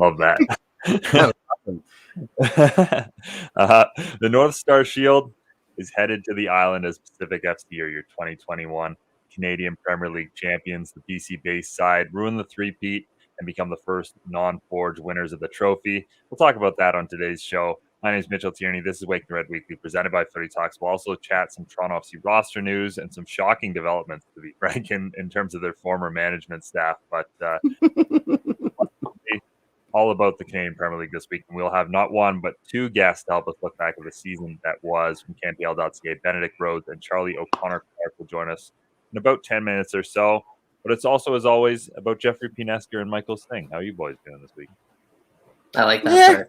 Love that. That was awesome. The North Star Shield is headed to the island as Pacific FC, or your 2021 Canadian Premier League champions. The BC-based side ruined the three-peat and become the first non-Forge winners of the trophy. We'll talk about that on today's show. My name is Mitchell Tierney. This is Wake the Red Weekly, presented by Footy Talks. We'll also chat some Toronto FC roster news and some shocking developments, to be frank, in terms of their former management staff. But all about the Canadian Premier League this week. And we'll have not one, but two guests to help us look back at the season that was from CanPL.ca. Benedict Rhodes and Charlie O'Connor Clark will join us in about 10 minutes or so. But it's also, as always, about Jeffrey P. Nesker and Michael Singh. How are you boys doing this week? I like that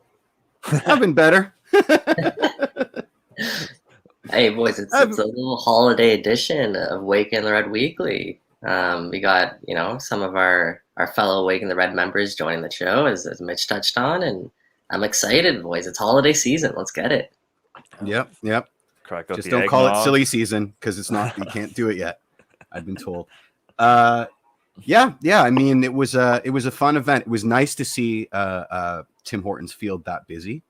part. I've been better. Hey, boys, it's a little holiday edition of Wake in the Red Weekly. We got, some of our fellow Wake in the Red members joining the show, as Mitch touched on, and I'm excited, boys. It's holiday season. Let's get it. Yep. Just don't call it silly season, because it's not. You can't do it yet. I've been told. Yeah. I mean, it was a fun event. It was nice to see Tim Hortons field that busy.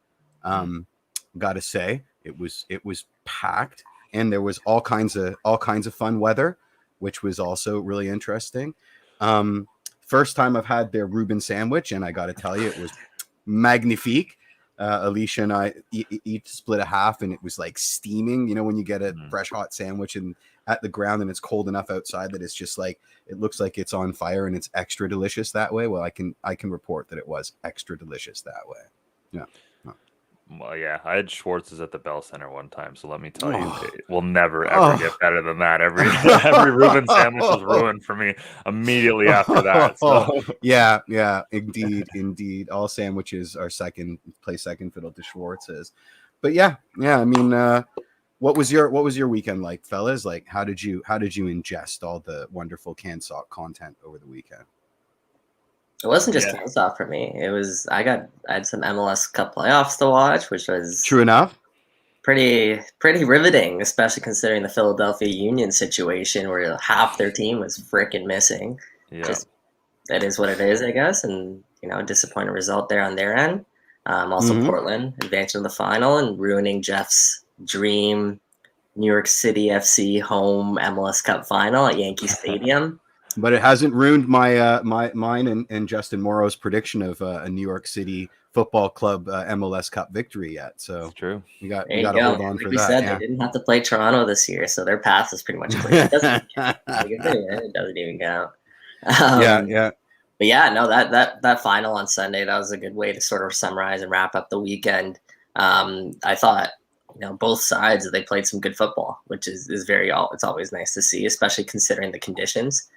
Got to say, it was packed, and there was all kinds of fun weather, which was also really interesting. First time I've had their Reuben sandwich, and I got to tell you, it was magnifique. Alicia and I each split a half, and it was like steaming. You know, when you get a fresh hot sandwich and at the ground and it's cold enough outside that it's just like, it looks like it's on fire, and it's extra delicious that way. Well, I can report that it was extra delicious that way. Yeah. Well, yeah, I had Schwartz's at the Bell Center one time, so let me tell you, we'll never ever get better than that. Every Reuben sandwich was ruined for me immediately after that. So. Yeah, indeed. All sandwiches are play second fiddle to Schwartz's. But yeah. I mean, what was your weekend like, fellas? Like, how did you ingest all the wonderful CanSock content over the weekend? It wasn't just CanSock for me. It was I had some MLS Cup playoffs to watch, which was true enough. Pretty riveting, especially considering the Philadelphia Union situation where half their team was freaking missing. Yeah. Just that is what it is, I guess, and disappointing result there on their end. Also Portland advancing to the final and ruining Jeff's dream New York City FC home MLS Cup final at Yankee Stadium. But it hasn't ruined my mine and Justin Morrow's prediction of a New York City Football Club MLS Cup victory yet. So that's true. We got to hold on for that. We said they didn't have to play Toronto this year, so their path is pretty much clear. It doesn't even count. Yeah. But yeah, no, that final on Sunday, that was a good way to sort of summarize and wrap up the weekend. I thought, both sides, they played some good football, which is it's always nice to see, especially considering the conditions.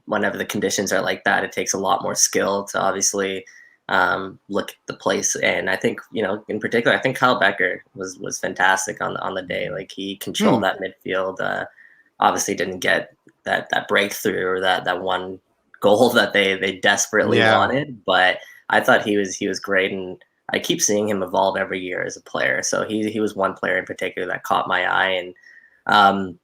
Whenever the conditions are like that, it takes a lot more skill to obviously look at the place. And I think, in particular, I think Kyle Becker was fantastic on the day. Like, he controlled that midfield. Obviously didn't get that breakthrough or that one goal that they desperately wanted, but I thought he was great, and I keep seeing him evolve every year as a player. So he was one player in particular that caught my eye, and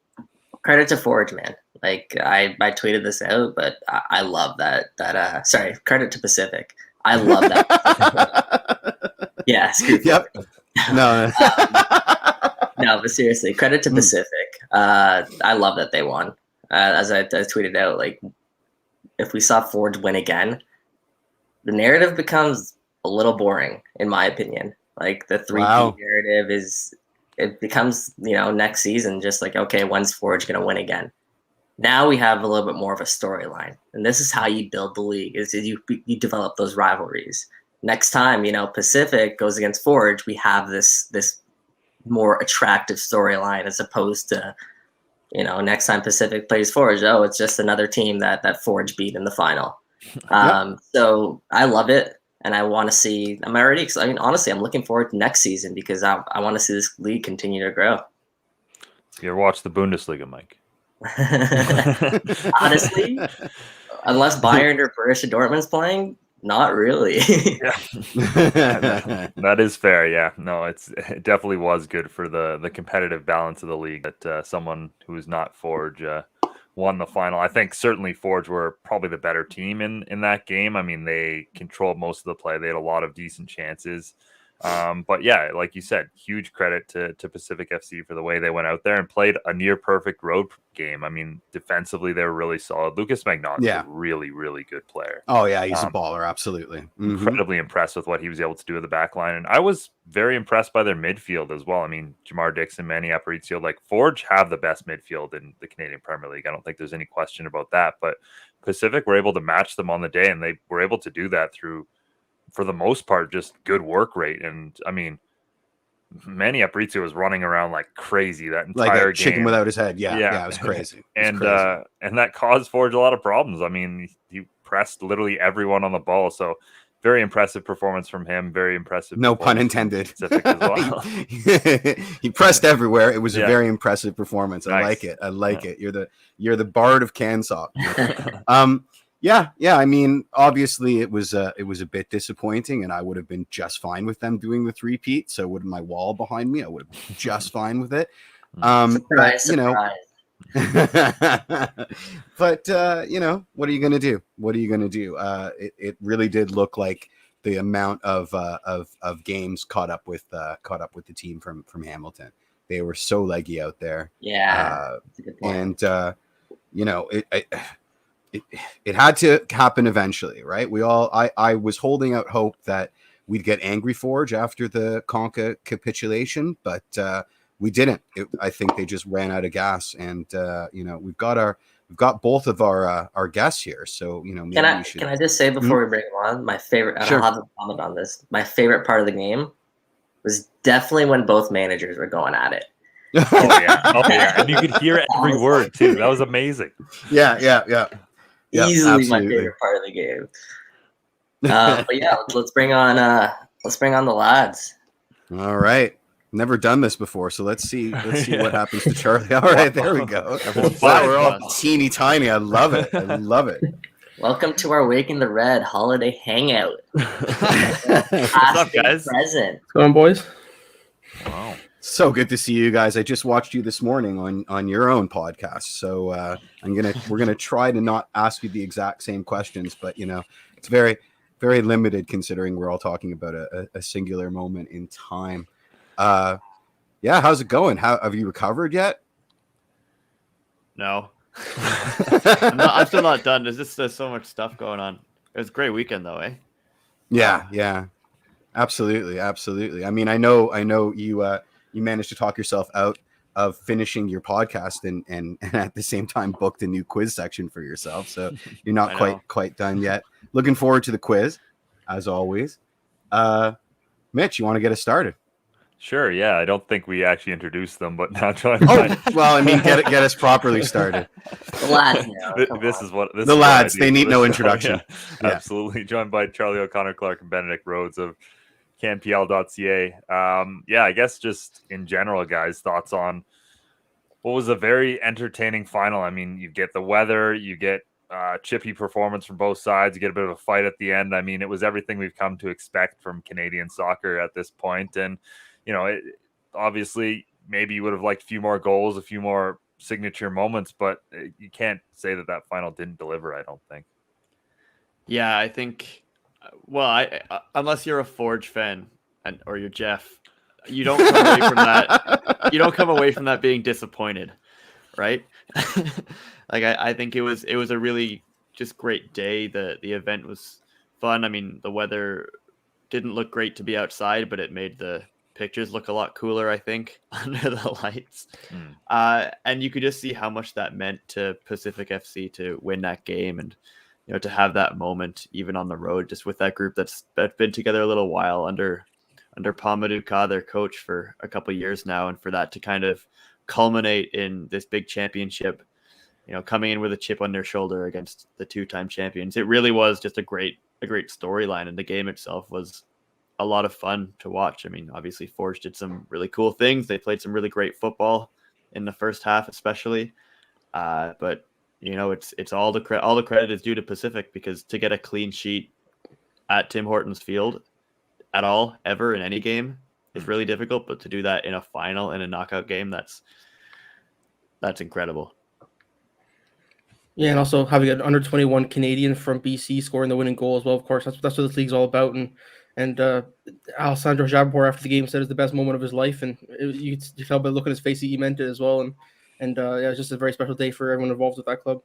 credit to Forge, man. Like, I tweeted this out, but I love that. Sorry, credit to Pacific. I love that. Yeah, screw Yep. No. No, but seriously, credit to Pacific. I love that they won. As I tweeted out, like, if we saw Forge win again, the narrative becomes a little boring, in my opinion. Like, the 3-peat narrative it becomes, next season, just like, okay, when's Forge going to win again? Now we have a little bit more of a storyline, and this is how you build the league: is you develop those rivalries. Next time, Pacific goes against Forge, we have this more attractive storyline, as opposed to, next time Pacific plays Forge, it's just another team that Forge beat in the final. So I love it, and I want to see. I'm already excited. I mean, honestly, I'm looking forward to next season, because I want to see this league continue to grow. You ever watch the Bundesliga, Mike? Honestly, unless Bayern or Borussia Dortmund's playing, not really. That is fair. Yeah, no, it definitely was good for the competitive balance of the league that someone who's not Forge won the final. I think certainly Forge were probably the better team in that game. I mean, they controlled most of the play. They had a lot of decent chances. But yeah, like you said, huge credit to Pacific FC for the way they went out there and played a near perfect road game. I mean, defensively, they were really solid. Lucas Magnot's a really, really good player. Oh, yeah, he's a baller, absolutely. Incredibly impressed with what he was able to do with the back line. And I was very impressed by their midfield as well. I mean, Jamar Dixon, Manny Aparicio, like Forge have the best midfield in the Canadian Premier League. I don't think there's any question about that. But Pacific were able to match them on the day, and they were able to do that through, for the most part, just good work rate. And I mean, Manny Aparicio was running around like crazy that entire like a game. Chicken without his head. Yeah, it was crazy. And that caused Forge a lot of problems. I mean, he pressed literally everyone on the ball. So very impressive performance from him. Very impressive. No pun intended. Pacific as well. He pressed everywhere. It was a very impressive performance. I Nice. like it. You're the bard of Cansock. Yeah. I mean, obviously, it was a bit disappointing, and I would have been just fine with them doing the three-peat. So, would my wall behind me, I would have been just fine with it. Surprise, you know, surprise. but what are you gonna do? What are you gonna do? It really did look like the amount of games caught up with the team from Hamilton. They were so leggy out there. Yeah, that's a good point. And it had to happen eventually, right? I was holding out hope that we'd get Angry Forge after the Conca capitulation, but we didn't. I think they just ran out of gas, and we've got both of our guests here, so maybe Can we I just say before we bring him on, my favorite, and Sure. I'll have a comment on this. My favorite part of the game was definitely when both managers were going at it. Oh yeah, and you could hear every word too. That was amazing. Yeah, Easily absolutely. my favorite part of the game. But yeah, let's bring on the lads. All right. Never done this before, so let's see what happens to Charlie. All right, there we go. Wow, we're all teeny tiny. I love it. Welcome to our Wake in the Red holiday hangout. What's up, guys? Present. What's going on, boys? Wow. So good to see you guys. I just watched you this morning on your own podcast. So we're gonna try to not ask you the exact same questions, but it's very, very limited considering we're all talking about a singular moment in time. Yeah, how's it going? How have you recovered yet? No. I'm still not done. There's just so much stuff going on. It was a great weekend though, eh? Yeah. Absolutely. I mean, I know you managed to talk yourself out of finishing your podcast and at the same time booked a new quiz section for yourself. So you're not quite done yet. Looking forward to the quiz, as always. Mitch, you want to get us started? Sure. Yeah. I don't think we actually introduced them, but now John. Well, I mean, get us properly started. The lads now. This is what the lads. They need no introduction. Yeah. Absolutely. Joined by Charlie O'Connor Clark and Benedict Rhodes of CanPL.ca. I guess just in general, guys, thoughts on what was a very entertaining final. I mean, you get the weather, you get chippy performance from both sides, you get a bit of a fight at the end. I mean, it was everything we've come to expect from Canadian soccer at this point. And, obviously maybe you would have liked a few more goals, a few more signature moments, but you can't say that final didn't deliver, I don't think. Yeah, I think, unless you're a Forge fan or you're Jeff, you don't come away from that. You don't come away from that being disappointed, right? I think it was a really just great day. The event was fun. I mean, the weather didn't look great to be outside, but it made the pictures look a lot cooler, I think, under the lights. And you could just see how much that meant to Pacific FC to win that game, and to have that moment even on the road, just with that group that's been together a little while under Pamadou Ka, their coach, for a couple of years now, and for that to kind of culminate in this big championship, coming in with a chip on their shoulder against the two-time champions. It really was just a great storyline, and the game itself was a lot of fun to watch. I mean, obviously Forge did some really cool things. They played some really great football in the first half, especially. But it's all the credit is due to Pacific, because to get a clean sheet at Tim Hortons Field at all, ever, in any game, is really difficult. But to do that in a final, in a knockout game, that's incredible. Yeah, and also having an under 21 Canadian from BC scoring the winning goal as well. Of course, that's what this league's all about. And Alessandro Jabor after the game said it's the best moment of his life, and you tell by the look on his face he meant it as well. And yeah, it's just a very special day for everyone involved with that club.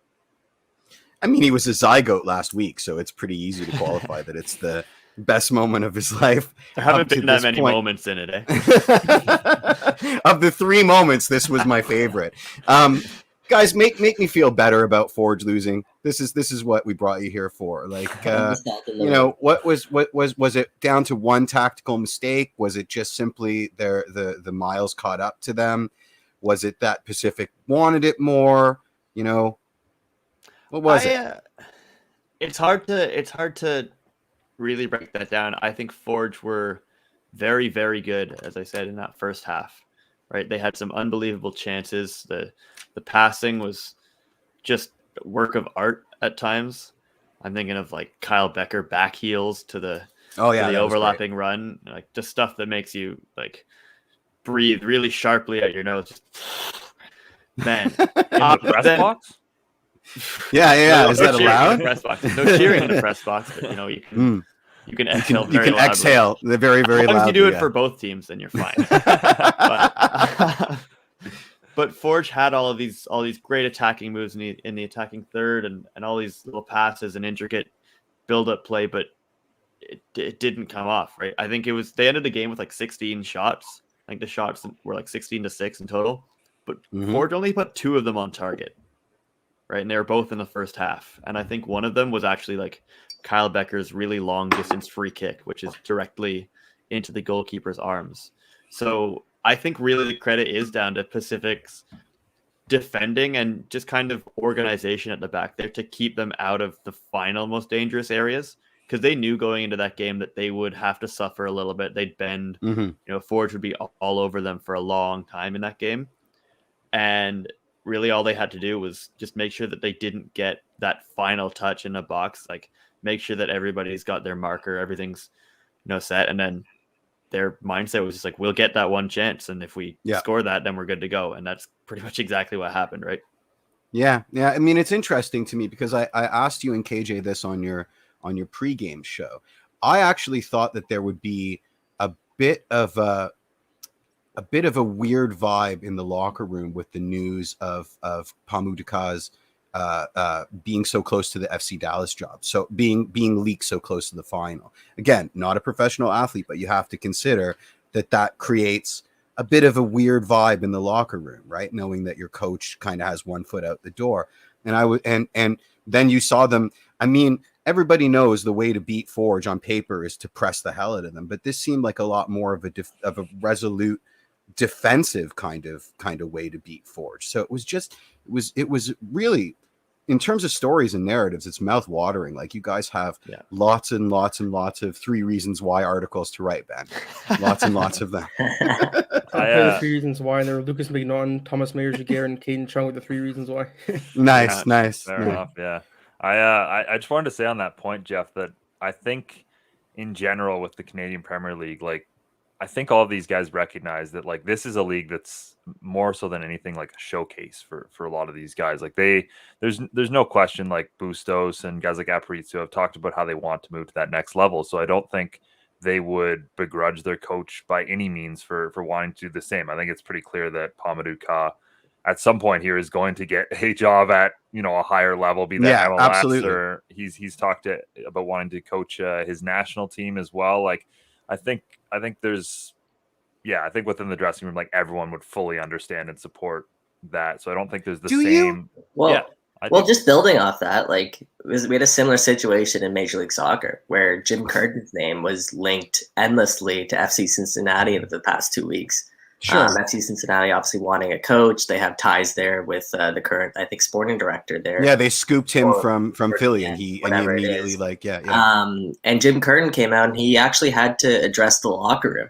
I mean, he was a zygote last week, so it's pretty easy to qualify that it's the best moment of his life. There haven't been that many moments in it, eh? Of the 3 moments, this was my favorite. Guys, make me feel better about Forge losing. This is what we brought you here for. Like, what was it down to one tactical mistake? Was it just simply the miles caught up to them? Was it that Pacific wanted it more? What was it? It's hard to really break that down. I think Forge were very, very good, as I said, in that first half. Right, they had some unbelievable chances. The passing was just work of art at times. I'm thinking of like Kyle Becker back heels to the overlapping run, like just stuff that makes you like breathe really sharply out your nose. Just, man, in the press box. Yeah. No, is that allowed? Press box. No cheering in the press box, but you can. You can exhale. You can exhale the very, very loudly. As long as you do it for both teams, then you're fine. But Forge had all these great attacking moves in the attacking third, and all these little passes and intricate build-up play, but it didn't come off. Right? I think they ended the game with like 16 shots. I think the shots were like 16-6 in total, but Forge only put 2 of them on target. Right, and they were both in the first half, and I think one of them was actually like Kyle Becker's really long distance free kick, which is directly into the goalkeeper's arms. So I think really the credit is down to Pacific's defending and just kind of organization at the back there to keep them out of the final most dangerous areas, because they knew going into that game that they would have to suffer a little bit. They'd bend, Forge would be all over them for a long time in that game. And really all they had to do was just make sure that they didn't get that final touch in the box, like make sure that everybody's got their marker, everything's set, and then their mindset was just like, we'll get that one chance, and if we score that, then we're good to go. And that's pretty much exactly what happened, right? Yeah. I mean, it's interesting to me because I asked you and KJ this on your pregame show. I actually thought that there would be a bit of a weird vibe in the locker room with the news of Pamuduka's being so close to the FC Dallas job, so being leaked so close to the final. Again, not a professional athlete, but you have to consider that creates a bit of a weird vibe in the locker room, right? Knowing that your coach kind of has one foot out the door. And then you saw them. I mean, everybody knows the way to beat Forge on paper is to press the hell out of them, but this seemed like a lot more of a resolute defensive kind of way to beat Forge. So it was really, in terms of stories and narratives, it's mouth watering. Like, you guys have lots and lots and lots of 3 reasons why articles to write, Ben. Lots and lots of them. The 3 reasons why, and there were Lucas McNaughton, Thomas Mayer-Jaguar, and Caden Chung with the 3 reasons why. Nice. Fair enough. Yeah. I just wanted to say on that point, Jeff, that I think in general with the Canadian Premier League, like, I think all of these guys recognize that, like, this is a league that's more so than anything like a showcase for a lot of these guys. Like, there's no question, like Bustos and guys like Aparicio have talked about how they want to move to that next level. So I don't think they would begrudge their coach by any means for wanting to do the same. I think it's pretty clear that Pamuduka at some point here is going to get a job at, a higher level, be that MLS, absolutely. Or he's talked about wanting to coach his national team as well. Like, I think there's, I think within the dressing room, like, everyone would fully understand and support that. So I don't think there's the same. Well, just building off that, like, we had a similar situation in Major League Soccer where Jim Curtin's name was linked endlessly to FC Cincinnati in the past 2 weeks. Sure. FC Cincinnati obviously wanting a coach. They have ties there with the current, I think, sporting director there. Yeah, they scooped him from Philly, and he immediately and Jim Curtin came out and he actually had to address the locker room,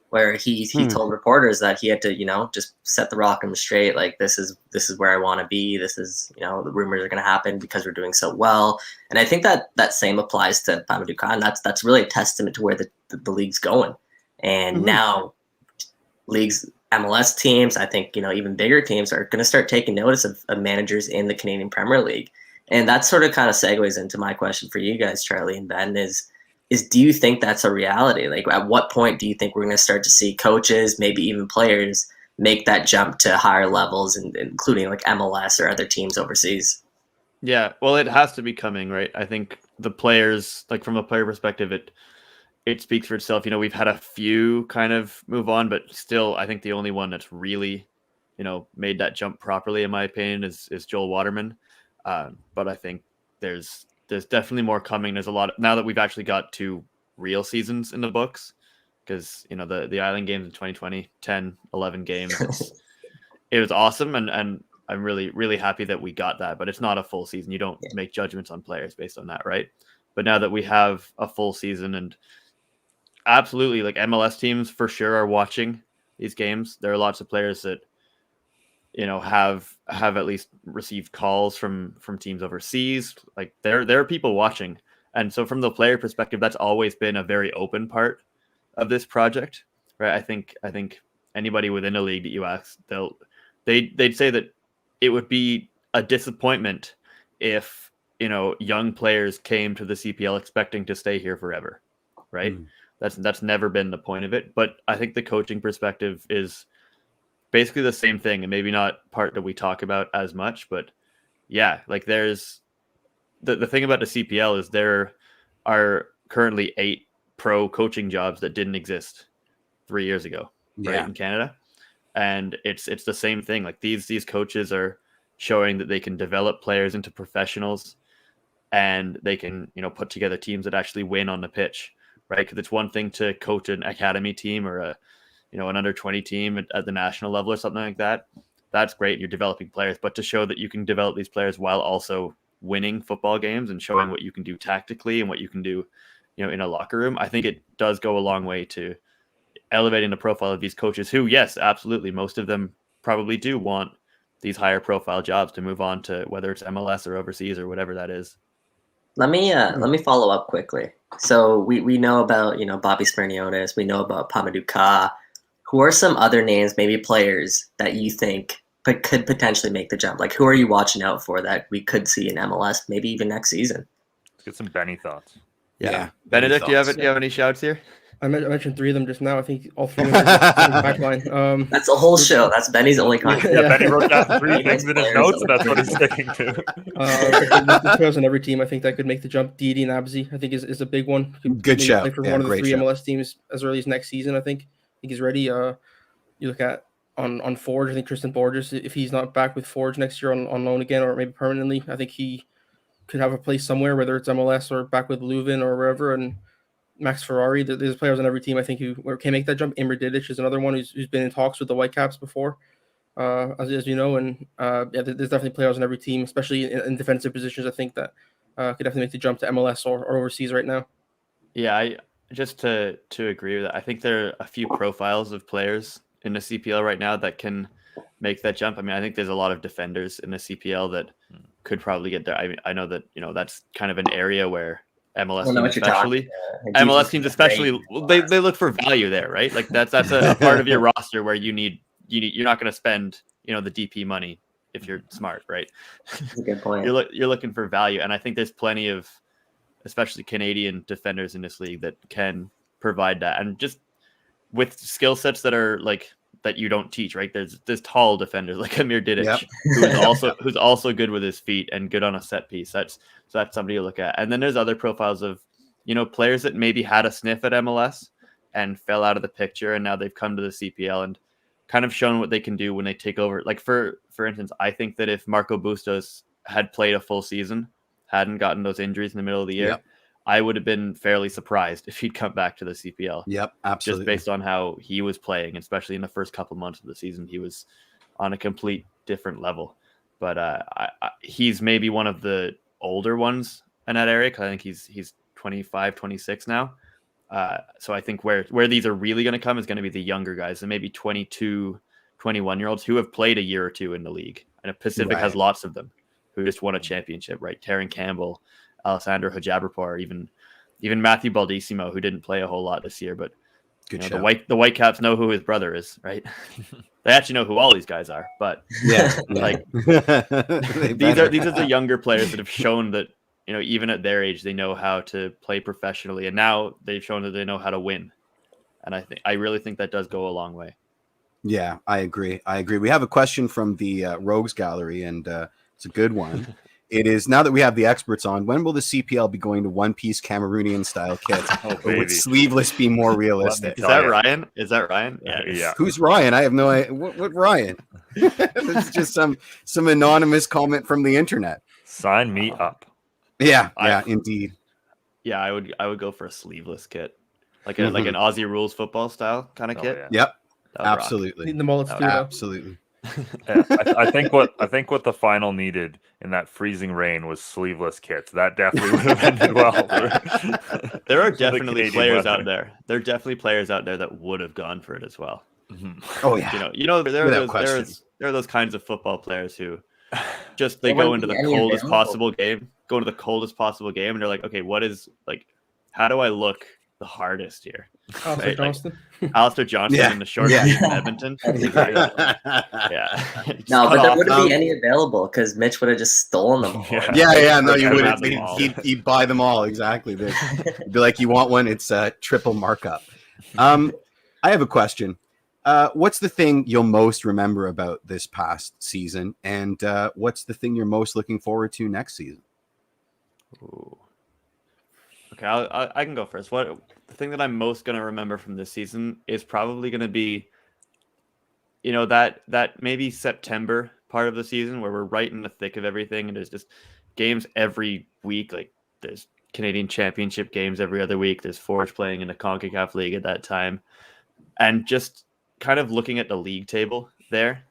where he told reporters that he had to, just set the rock room straight. Like, this is where I want to be. This is, the rumors are going to happen because we're doing so well. And I think that same applies to Pamuduka, and that's really a testament to where the league's going. And now leagues MLS teams, I think, even bigger teams are going to start taking notice of managers in the Canadian Premier League. And that sort of kind of segues into my question for you guys, Charlie and Ben, is do you think that's a reality? Like, at what point do you think we're going to start to see coaches, maybe even players, make that jump to higher levels, including like MLS or other teams overseas? Yeah, well, it has to be coming, right? I think the players, like from a player perspective, it speaks for itself. We've had a few kind of move on, but still, I think the only one that's really, made that jump properly, in my opinion, is Joel Waterman. But I think there's definitely more coming. There's a lot now that we've actually got 2 real seasons in the books, because the Island games in 2020, 10, 11 games, it was awesome, and I'm really, really happy that we got that. But it's not a full season. You don't make judgments on players based on that, right? But now that we have a full season, and absolutely, like, MLS teams for sure are watching these games. There are lots of players that have at least received calls from teams overseas. Like, there are people watching, and so from the player perspective, that's always been a very open part of this project, right? I think anybody within a league that you ask, they'd say that it would be a disappointment if young players came to the CPL expecting to stay here forever, right? That's never been the point of it. But I think the coaching perspective is basically the same thing, and maybe not part that we talk about as much, but yeah, like, there's the thing about the CPL is there are currently 8 pro coaching jobs that didn't exist 3 years ago, right, in Canada. And it's the same thing. Like, these coaches are showing that they can develop players into professionals, and they can, put together teams that actually win on the pitch, right? Because it's one thing to coach an academy team or an under 20 team at the national level or something like that. That's great. You're developing players, but to show that you can develop these players while also winning football games and showing what you can do tactically and what you can do, in a locker room, I think it does go a long way to elevating the profile of these coaches who, yes, absolutely, most of them probably do want these higher profile jobs to move on to, whether it's MLS or overseas or whatever that is. Let me follow up quickly. So we know about Bobby Smyrniotis, we know about Pamadou Ka. Who are some other names, maybe players, that you think could potentially make the jump? Like, who are you watching out for that we could see in MLS, maybe even next season? Let's get some Benny thoughts. Yeah. Benedict, do you have any shouts here? I mentioned 3 of them just now. I think all 3 of them are in the back line. That's a whole show. That's Benny's only content. Yeah, Benny wrote down 3 things in his notes, and that's what he's sticking to. The players on every team, I think, that could make the jump. Didi and Abzi, I think, is a big one. Good shout. Play for one of the 3 MLS teams as early as next season, I think he's ready. You look at on Forge, I think Tristan Borges, if he's not back with Forge next year on loan again or maybe permanently, I think he could have a place somewhere, whether it's MLS or back with Leuven or wherever. And Max Ferrari, there's players on every team, I think, who can make that jump. Imre Didic is another one who's been in talks with the Whitecaps before, as you know. And there's definitely players on every team, especially in defensive positions, I think, that could definitely make the jump to MLS or overseas right now. Yeah, I just to agree with that. I think there are a few profiles of players in the CPL right now that can make that jump. I mean, I think there's a lot of defenders in the CPL that could probably get there. I mean, I know that that's kind of an area where MLS teams especially they look for value there, right? Like that's a part of your roster where you're not going to spend the DP money if you're smart, right? That's a good point. You're looking for value, and I think there's plenty of especially Canadian defenders in this league that can provide that, and just with skill sets that are like that you don't teach, right? There's tall defenders like Imre Didic, who's also good with his feet and good on a set piece. That's somebody to look at. And then there's other profiles of players that maybe had a sniff at MLS and fell out of the picture, and now they've come to the CPL and kind of shown what they can do when they take over. Like for instance, I think that if Marco Bustos had played a full season, hadn't gotten those injuries in the middle of the year, I would have been fairly surprised if he'd come back to the CPL. Yep, absolutely. Just based on how he was playing, especially in the first couple months of the season, he was on a complete different level. But he's maybe one of the older ones in that area, because I think he's 25, 26 now. So I think where these are really going to come is going to be the younger guys, and maybe 22, 21-year-olds who have played a year or two in the league. And Pacific has lots of them who just won a championship, right? Taron Campbell, Alessandro Hajabrapor, even Matthew Baldissimo, who didn't play a whole lot this year, but Good you show. know, the Whitecaps know who his brother is, right? They actually know who all these guys are, but Yeah, like these are the younger players that have shown that, you know, even at their age, they know how to play professionally, and now they've shown that they know how to win. And I really think that does go a long way. Yeah, I agree. We have a question from the Rogues Gallery, and it's a good one. It is, now that we have the experts on, when will the CPL be going to one-piece Cameroonian style kits? Or would sleeveless be more realistic? Is that Ryan? Is that Ryan? Yeah. Who's Ryan? I have no idea. What Ryan? It's just some anonymous comment from the internet. Sign me up. Yeah, indeed. Yeah, I would go for a sleeveless kit, like an Aussie rules football style kind of kit. Yeah. Yep, absolutely. Need the mullets too, absolutely. Yeah, I think what the final needed in that freezing rain was sleeveless kits. That definitely would have ended well. There are definitely players out there. There are definitely players out there that would have gone for it as well. Mm-hmm. Oh yeah. You know, there are those kinds of football players who just they go into the coldest possible game, and they're like, okay, how do I look the hardest here? Alistair Johnston. Alistair Johnston in the short sleeves in Edmonton. Yeah. No, but there wouldn't be any available because Mitch would have just stolen them all. Yeah. No, you wouldn't. He'd buy them all. Exactly. He'd be like, you want one? It's a triple markup. I have a question. What's the thing you'll most remember about this past season? And what's the thing you're most looking forward to next season? Ooh. Okay, I can go first. The thing that I'm most going to remember from this season is probably going to be, you know, that maybe September part of the season where we're right in the thick of everything, and there's just games every week. Like there's Canadian Championship games every other week. There's Forge playing in the CONCACAF League at that time, and just kind of looking at the league table there,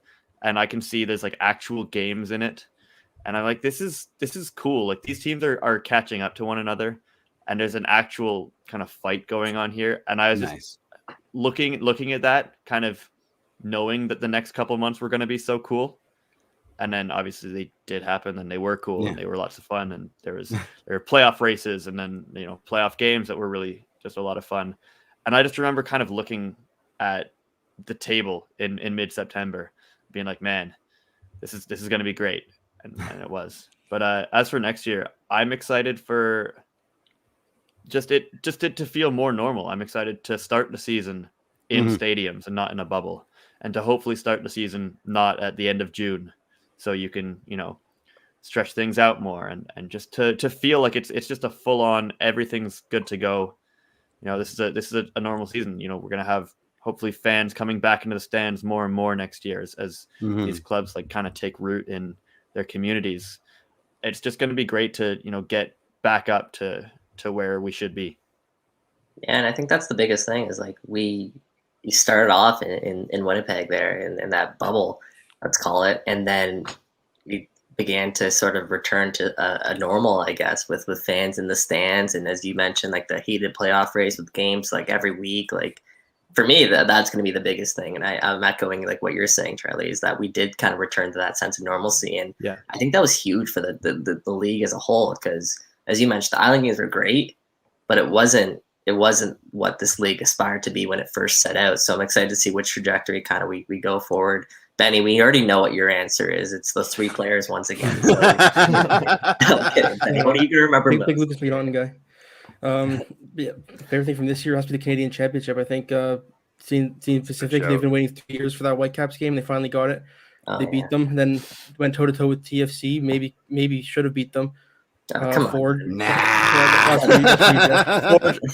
and I can see there's like actual games in it, and I'm like, this is cool. Like these teams are catching up to one another. And there's an actual kind of fight going on here. And I was just looking at that, kind of knowing that the next couple of months were going to be so cool. And then obviously they did happen, and they were cool, and they were lots of fun. And there were playoff races, and then, you know, playoff games that were really just a lot of fun. And I just remember kind of looking at the table in mid-September, being like, man, this is going to be great. And it was. But as for next year, I'm excited for just it to feel more normal. I'm excited to start the season in stadiums and not in a bubble, and to hopefully start the season not at the end of June, so you can, you know, stretch things out more, and just to feel like it's just a full on, everything's good to go. You know, this is a normal season. You know, we're gonna have hopefully fans coming back into the stands more and more next year as these clubs like kind of take root in their communities. It's just going to be great to, you know, get back up to where we should be. Yeah, and I think that's the biggest thing is like you started off in Winnipeg there in that bubble, let's call it, and then you began to sort of return to a normal, I guess, with fans in the stands, and as you mentioned, like the heated playoff race with games like every week. Like for me, that's going to be the biggest thing, and I'm echoing like what you're saying, Charlie, is that we did kind of return to that sense of normalcy, and I think that was huge for the league as a whole, because as you mentioned, the Island games were great, but it wasn't what this league aspired to be when it first set out. So I'm excited to see which trajectory kind of we go forward. Benny, we already know what your answer is. It's the three players once again. So. I'm kidding, Benny. What are you gonna remember? Big Lucas Leon guy. Favorite thing from this year has to be the Canadian Championship. I think seeing Pacific, they've been waiting 3 years for that Whitecaps game. They finally got it. They beat them, then went toe to toe with TFC. Maybe should have beat them. Ford.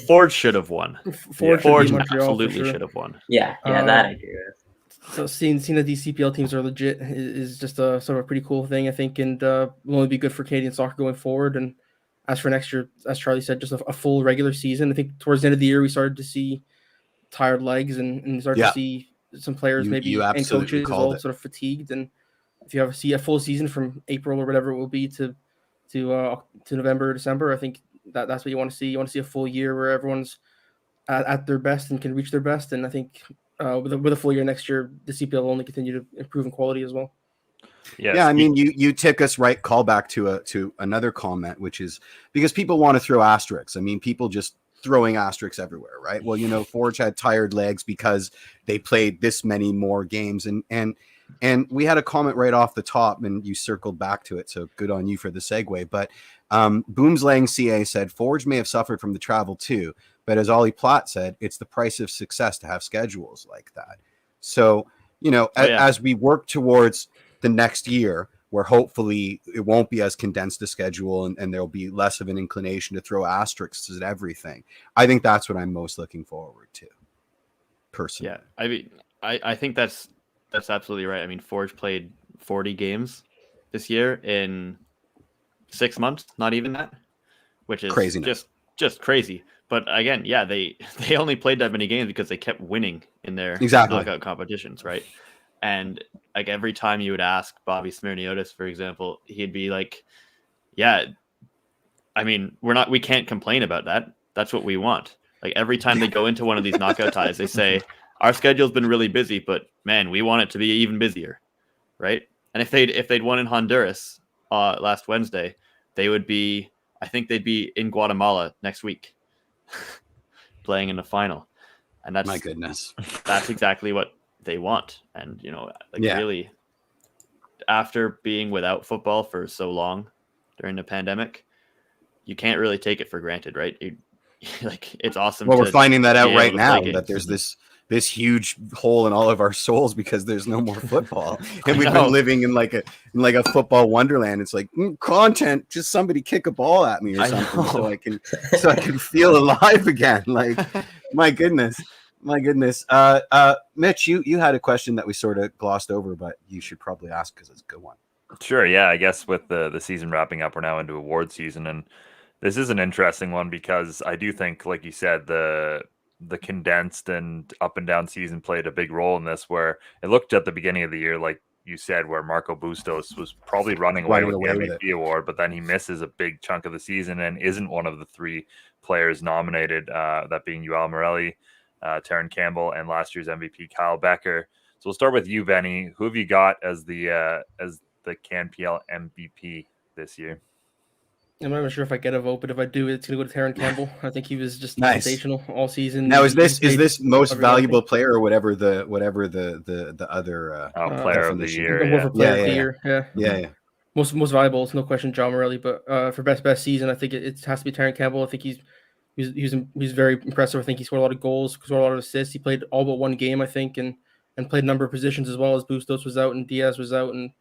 Ford should have won. Ford absolutely should have won. Yeah, that I agree with. So seeing that these CPL teams are legit is just a sort of a pretty cool thing, I think, and will only be good for Canadian soccer going forward. And as for next year, as Charlie said, just a full regular season. I think towards the end of the year, we started to see tired legs and started to see some players and coaches all sort of fatigued. And if you see a full season from April or whatever it will be to November or December, I think that's what you want to see. You want to see a full year where everyone's at their best and can reach their best. And I think with a full year next year, the CPL will only continue to improve in quality as well. Yes. Yeah, I mean, you took us call back to another comment, which is because people want to throw asterisks. I mean, people just throwing asterisks everywhere, right? Well, Forge had tired legs because they played this many more games, and we had a comment right off the top, and you circled back to it, so good on you for the segue. But Boomslang CA said Forge may have suffered from the travel too, but as Ollie Platt said, it's the price of success to have schedules like that. So, as we work towards the next year, where hopefully it won't be as condensed a schedule and there'll be less of an inclination to throw asterisks at everything, I think that's what I'm most looking forward to, personally. Yeah, I mean, I think that's absolutely right. I mean, Forge played 40 games this year in 6 months, not even that, which is crazy, just crazy. But again, yeah, they only played that many games because they kept winning in their knockout competitions, right? And like every time you would ask Bobby Smirniotis, for example, he'd be like, "Yeah, I mean, we can't complain about that. That's what we want." Like every time they go into one of these knockout ties, they say, "Our schedule's been really busy, but man, we want it to be even busier," right? And if they'd won in Honduras last Wednesday, they'd be in Guatemala next week, playing in the final. And that's, my goodness, that's exactly what they want. And really, after being without football for so long during the pandemic, you can't really take it for granted, right? It's awesome. Well, we're finding that out right now, that there's this huge hole in all of our souls because there's no more football, and we've been living in like a football wonderland. It's like content, just somebody kick a ball at me or something, so I can feel alive again. Like, my goodness. Mitch, you had a question that we sort of glossed over, but you should probably ask because it's a good one. Sure. Yeah, I guess with the season wrapping up, we're now into award season, and this is an interesting one because I do think, like you said, the condensed and up and down season played a big role in this, where it looked at the beginning of the year, like you said, where Marco Bustos was probably running away with the MVP award, but then he misses a big chunk of the season and isn't one of the three players nominated, that being Yoel Morelli, Terran Campbell, and last year's MVP Kyle Becker. So we'll start with you, Benny. Who have you got as the CanPL MVP this year? I'm not even sure if I get a vote, but if I do, it's going to go to Terran Campbell. I think he was just sensational all season. Now, is this most valuable player or whatever the other player of the year? Yeah. Most valuable, it's no question, John Morelli. But for best season, I think it has to be Terran Campbell. I think he's very impressive. I think he scored a lot of goals, scored a lot of assists. He played all but one game, I think, and played a number of positions as well, as Bustos was out and Diaz was out, and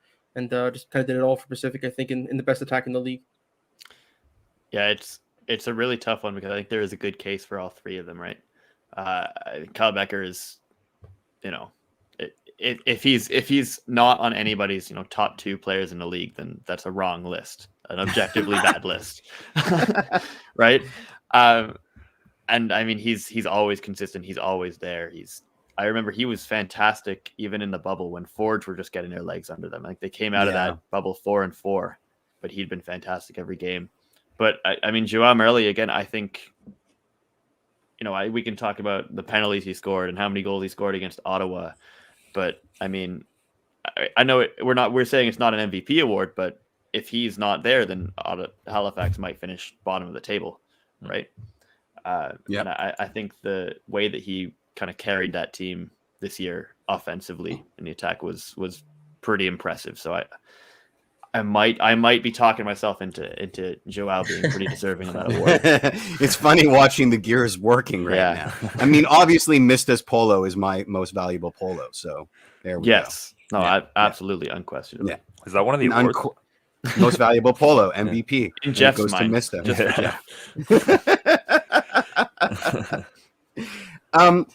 just kind of did it all for Pacific, I think, in the best attack in the league. Yeah, it's a really tough one because I think there is a good case for all three of them, right? Kyle Becker is, if he's not on anybody's top two players in the league, then that's a wrong list, an objectively bad list, right? And I mean he's always consistent, he's always there. I remember he was fantastic even in the bubble when Forge were just getting their legs under them. Like they came out of that bubble 4-4, but he'd been fantastic every game. But I mean, Joao Morelli, again, I think, we can talk about the penalties he scored and how many goals he scored against Ottawa. But I mean, I know we're saying it's not an MVP award, but if he's not there, then Halifax might finish bottom of the table, right? And I think the way that he kind of carried that team this year offensively in the attack was pretty impressive. So I might be talking myself into Joao being pretty deserving of that award. It's funny watching the gears working now. I mean, obviously, Mista's polo is my most valuable polo. So there we go. No, absolutely, unquestionably. Yeah. Is that one of the awards? Most valuable polo MVP in Jeff's goes mind? To Mista. Just for Jeff.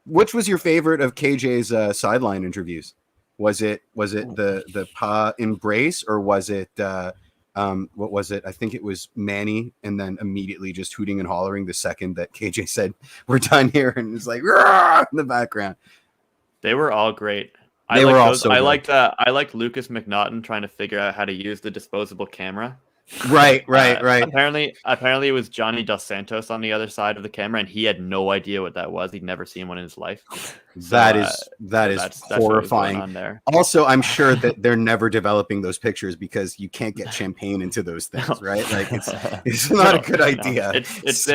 Which was your favorite of KJ's sideline interviews? Was it the Pa embrace, or was it what was it? I think it was Manny, and then immediately just hooting and hollering the second that KJ said we're done here, and it's like in the background. They were all great. I liked Lucas McNaughton trying to figure out how to use the disposable camera Right. Apparently it was Johnny Dos Santos on the other side of the camera, and he had no idea what that was. He'd never seen one in his life. That is horrifying. On there. Also, I'm sure that they're never developing those pictures because you can't get champagne into those things, right? Like it's not a good idea. It's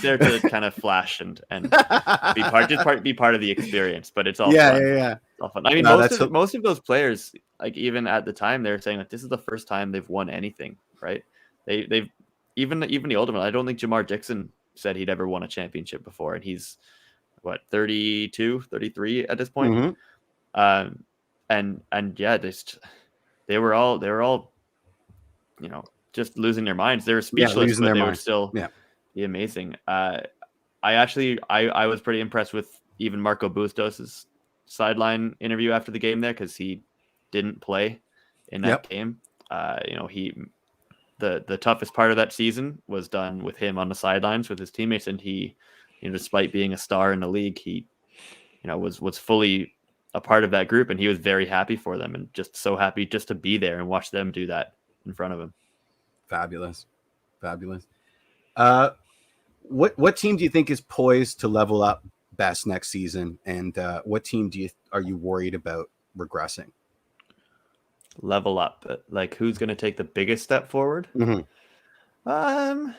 there to kind of flash and be part of the experience, but it's all fun. Yeah. It's all fun. I mean, most of those players, like even at the time, they're saying like this is the first time they've won anything, right? They've even the older one. I don't think Jamar Dixon said he'd ever won a championship before, and he's 32, 33 at this point. And yeah, they were all just losing their minds. They were speechless, but they would still be amazing. I was pretty impressed with even Marco Bustos' sideline interview after the game there, because he didn't play in that game. The toughest part of that season was done with him on the sidelines with his teammates, and he, despite being a star in the league, he was fully a part of that group, and he was very happy for them, and just so happy just to be there and watch them do that in front of him. Fabulous. What team do you think is poised to level up best next season, and what team are you worried about regressing? Level up, like who's going to take the biggest step forward? Mm-hmm. I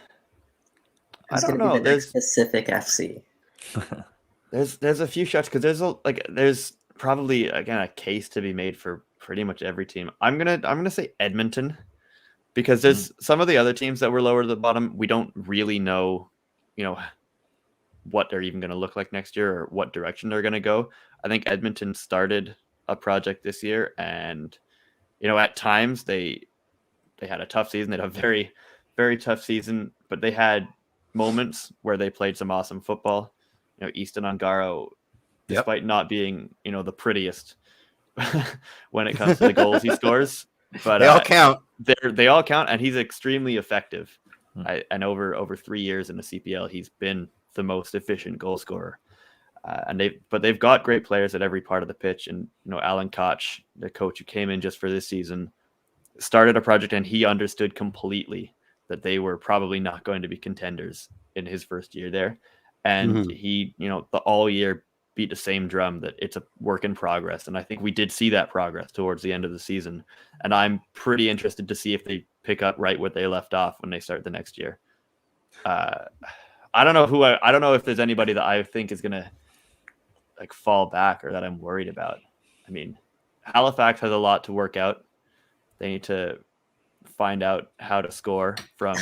don't know. There's specific FC. there's a few shots, because there's probably again a case to be made for pretty much every team. I'm gonna say Edmonton, because there's some of the other teams that were lower to the bottom. We don't really know, what they're even going to look like next year or what direction they're going to go. I think Edmonton started a project this year, and at times they had a tough season. They had a very, very tough season, but they had moments where they played some awesome football. Easton Ongaro, despite not being, the prettiest when it comes to the goals he scores, but they all count. They all count, and he's extremely effective. And over 3 years in the CPL, he's been the most efficient goal scorer. But they've got great players at every part of the pitch. And Alan Koch, the coach who came in just for this season, started a project, and he understood completely that they were probably not going to be contenders in his first year there. And he, all year beat the same drum that it's a work in progress. And I think we did see that progress towards the end of the season. And I'm pretty interested to see if they pick up right where they left off when they start the next year. I don't know if there's anybody that I think is going to fall back or that I'm worried about. I mean, Halifax has a lot to work out. They need to find out how to score from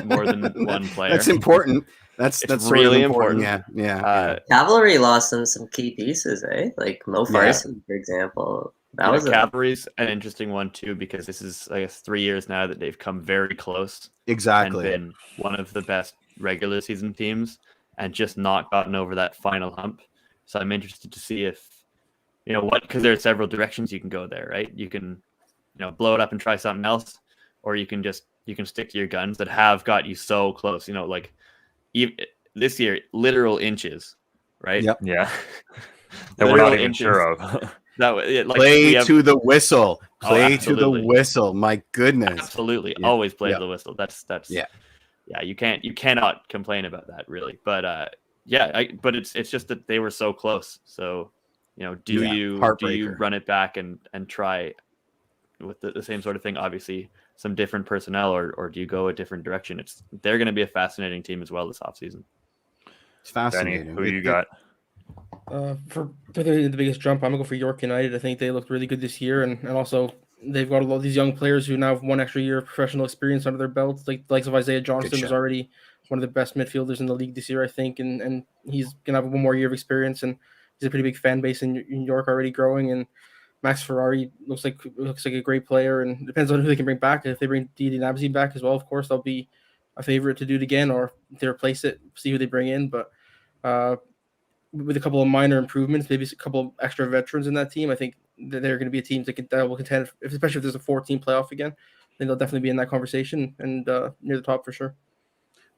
more than one player. That's important. That's really important. Yeah. Cavalry lost some key pieces, like Mo Farson, for example. Cavalry's an interesting one too, because this is 3 years now that they've come very close. Exactly. And been one of the best regular season teams, and just not gotten over that final hump. So I'm interested to see if, because there are several directions you can go there, right? You can, blow it up and try something else, or you can stick to your guns that have got you so close, even this year, literal inches, right? Yep. Yeah. That we're not even sure of. Play to the whistle. Play to the whistle. My goodness. Absolutely. Yeah. Always play to the whistle. That's you cannot complain about that, really. But but it's just that they were so close. So, do you run it back and try with the same sort of thing? Obviously, some different personnel, or do you go a different direction? They're going to be a fascinating team as well this offseason. It's fascinating. Benny, who you got? For the biggest jump, I'm gonna go for York United. I think they looked really good this year, and also they've got a lot of these young players who now have 1 extra year of professional experience under their belts. Like the likes of Isaiah Johnston was already one of the best midfielders in the league this year, I think, and he's gonna have 1 more year of experience, and he's a pretty big fan base in York already growing. And Max Ferrari looks like a great player, and depends on who they can bring back. If they bring Didi Nabzi back as well, of course, they'll be a favorite to do it again, or if they replace it, see who they bring in. But with a couple of minor improvements, maybe a couple of extra veterans in that team, I think that they're going to be a team that will contend, especially if there's a 14 playoff again. Then they'll definitely be in that conversation and near the top for sure.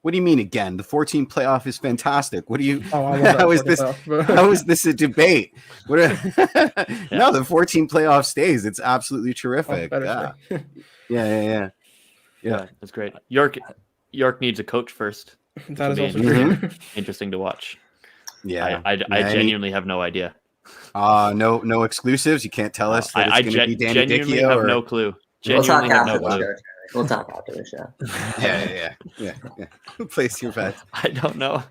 What do you mean again? The 14 playoff is fantastic. What do you? How is this a debate? No, the 14 playoff stays. It's absolutely terrific. Yeah. Yeah, that's great. York needs a coach first. That is also true. Interesting to watch. Yeah, I genuinely have no idea. No exclusives. You can't tell us that it's going to be Danny genuinely Dichio, have or... no clue. We'll talk Genuinely have after no the clue. show. We'll talk after the show. Yeah. Who plays your bets? I don't know.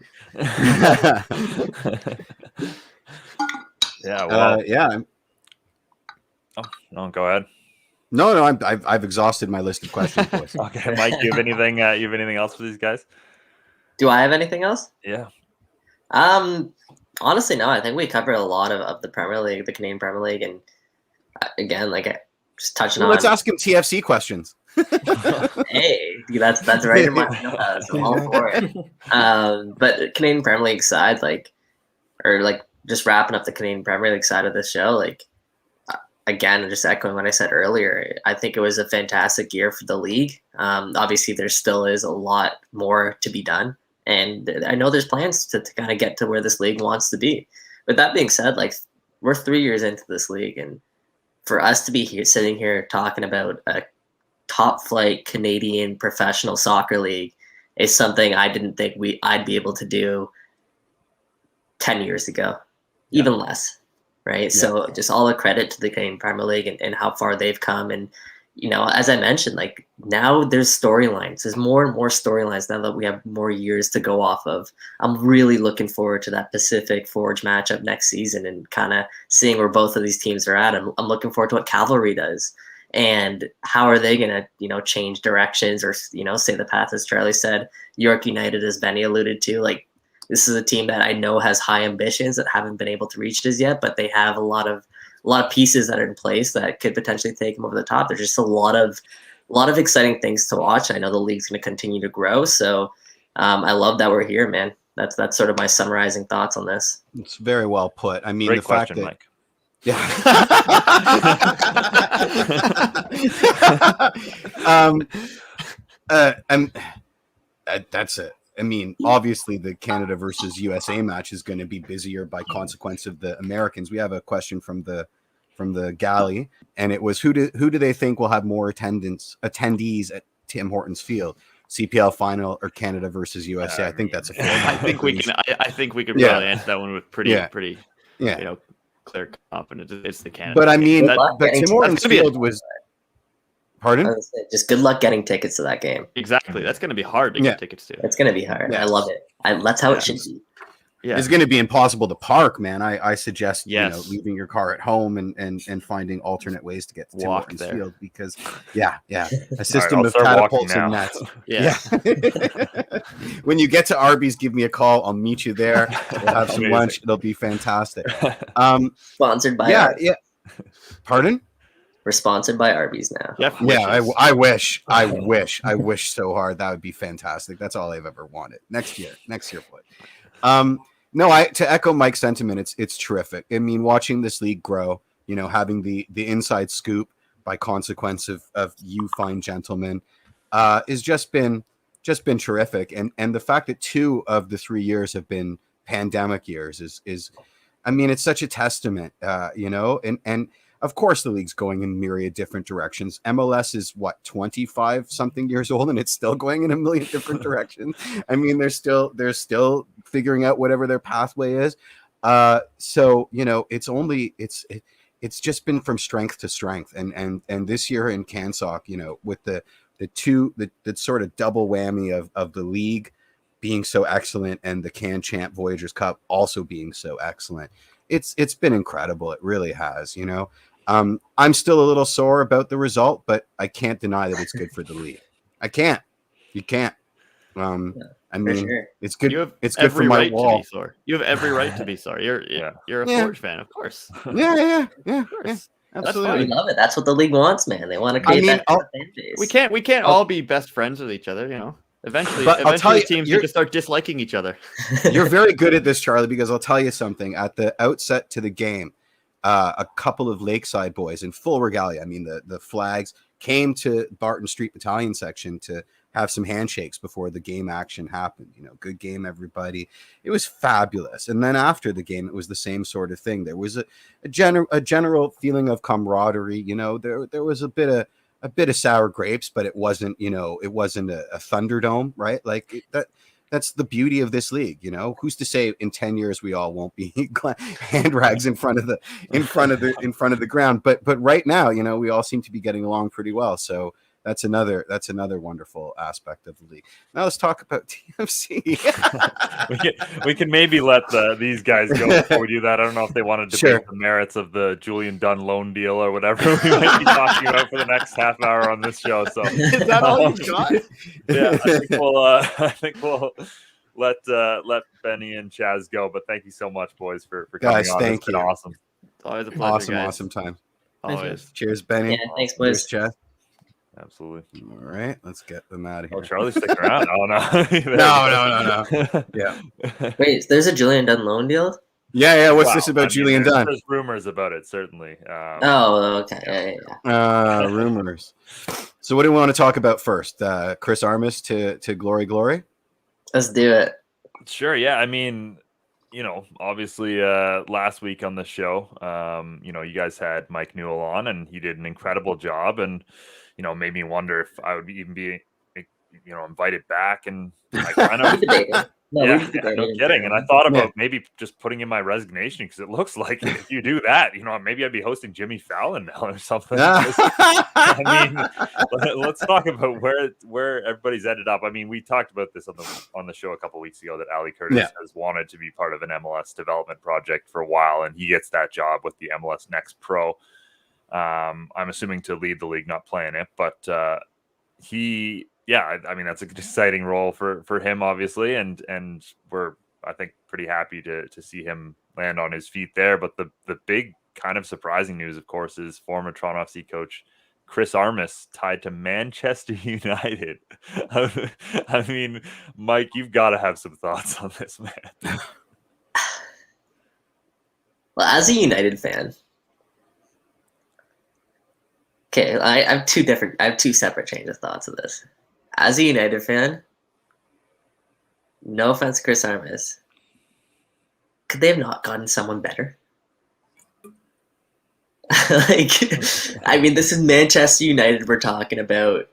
Yeah. Well. Yeah. Oh, no, go ahead. No. I've exhausted my list of questions, boys. Okay, Mike, you have anything? You have anything else for these guys? Do I have anything else? Yeah. Honestly, no. I think we covered a lot of the Premier League, the Canadian Premier League, and again, like just touching on. Let's ask him TFC questions. Hey, that's right in my wheelhouse. I'm all for it. But Canadian Premier League side, just wrapping up the Canadian Premier League side of the show, again, just echoing what I said earlier, I think it was a fantastic year for the league. Obviously, there still is a lot more to be done, and I know there's plans to kind of get to where this league wants to be. With that being said, we're 3 years into this league, and for us to be sitting here talking about a top flight Canadian professional soccer league is something I didn't think I'd be able to do 10 years ago, even less. Right. Yeah. So just all the credit to the Canadian Premier League and how far they've come. And, as I mentioned, now there's storylines. There's more and more storylines now that we have more years to go off of. I'm really looking forward to that Pacific Forge matchup next season and kind of seeing where both of these teams are at. I'm looking forward to what Cavalry does and how are they going to, change directions or, say the path, as Charlie said. York United, as Benny alluded to, this is a team that I know has high ambitions that haven't been able to reach this yet, but they have a lot of pieces that are in place that could potentially take them over the top. There's just a lot of exciting things to watch. I know the league's going to continue to grow, so I love that we're here, man. That's sort of my summarizing thoughts on this. It's very well put. I mean, great the question, fact that, Mike. Yeah. That's it. I mean, obviously the Canada versus USA match is going to be busier by consequence of the Americans. We have a question from the galley, and it was who do they think will have more attendees at Tim Hortons Field? CPL final or Canada versus USA? I think that's a fair. I think we can. I think we could probably answer that one with pretty clear confidence. It's the Canada. But I mean, but Tim Hortons Field was. Pardon? Just good luck getting tickets to that game. Exactly. That's going to be hard to get tickets to. It's going to be hard. Yes. I love it. That's how it should be. Yeah. It's going to be impossible to park, man. I suggest leaving your car at home and finding alternate ways to get to Tim Hortons Field because a system of catapults and nets. Yeah. When you get to Arby's, give me a call. I'll meet you there. We'll have some lunch. It'll be fantastic. Sponsored by Arby's. Yeah. Pardon? We're sponsored by Arby's now. I wish so hard. That would be fantastic. That's all I've ever wanted. Next year, please. No, to echo Mike's sentiment, it's terrific. I mean, watching this league grow, having the inside scoop by consequence of you fine gentlemen, is just been terrific. And the fact that 2 of the 3 years have been pandemic years is I mean, it's such a testament, and of course, the league's going in myriad different directions. MLS is 25 something years old, and it's still going in a million different directions. I mean, they're still figuring out whatever their pathway is. So it's just been from strength to strength. And this year in CanSoc, with the sort of double whammy of the league being so excellent and the Can Champ Voyagers Cup also being so excellent, it's been incredible. It really has. I'm still a little sore about the result, but I can't deny that it's good for the league. I can't. You can't. I mean, it's good. It's good for my wall. You have every right to be sorry. You're a Forge fan, of course. Yeah. Absolutely, we love it. That's what the league wants, man. They want to create that fan base. We can't all be best friends with each other, Eventually, teams need to start disliking each other. You're very good at this, Charlie, because I'll tell you something. At the outset to the game, a couple of Lakeside boys in full regalia, I mean, the flags, came to Barton Street Battalion section to have some handshakes before the game action happened. Good game, everybody. It was fabulous. And then after the game, it was the same sort of thing. There was a general feeling of camaraderie. There was a bit a bit of sour grapes, but it wasn't a Thunderdome, right? Like that's the beauty of this league. Who's to say in 10 years we all won't be hand rags in front of the ground? But right now, we all seem to be getting along pretty well. So that's another wonderful aspect of the league. Now let's talk about TFC. we can maybe let these guys go before we do that. I don't know if they want to debate the merits of the Julian Dunn loan deal or whatever we might be talking about for the next half hour on this show. So is that all you got? Yeah, I think we'll let Benny and Chaz go. But thank you so much, boys, for coming guys, on. Thank you. Awesome. It's always a pleasure. Awesome time. Always. Cheers, Benny. Yeah, thanks, boys. Cheers, Chaz. Absolutely. All right, let's get them out of here. Oh, Charlie's sticking around. Oh no. No. Yeah. Wait, there's a Julian Dunn loan deal? Yeah. What's this about Julian Dunn? There's rumors about it, certainly. Okay. Yeah. Rumors. So what do we want to talk about first? Chris Armas to glory. Let's do it. Sure. Yeah. I mean, obviously last week on the show, you guys had Mike Newell on, and he did an incredible job, and made me wonder if I would even be invited back. And I kind of no kidding. And I thought about maybe just putting in my resignation, because it looks like if you do that, maybe I'd be hosting Jimmy Fallon now or something. I mean, let's talk about where everybody's ended up. I mean, we talked about this on the show a couple of weeks ago, that Ali Curtis has wanted to be part of an MLS development project for a while, and he gets that job with the MLS Next Pro. I'm assuming to lead the league, not playing it, but I mean, that's an exciting role for him, obviously, and we're, I think, pretty happy to see him land on his feet there. But the big kind of surprising news, of course, is former Toronto FC coach Chris Armas tied to Manchester United. I mean, Mike, you've got to have some thoughts on this, man. Well, as a United fan, okay, I have two separate chains of thoughts of this. As a United fan, no offense to Chris Armas, could they have not gotten someone better? I mean, this is Manchester United we're talking about.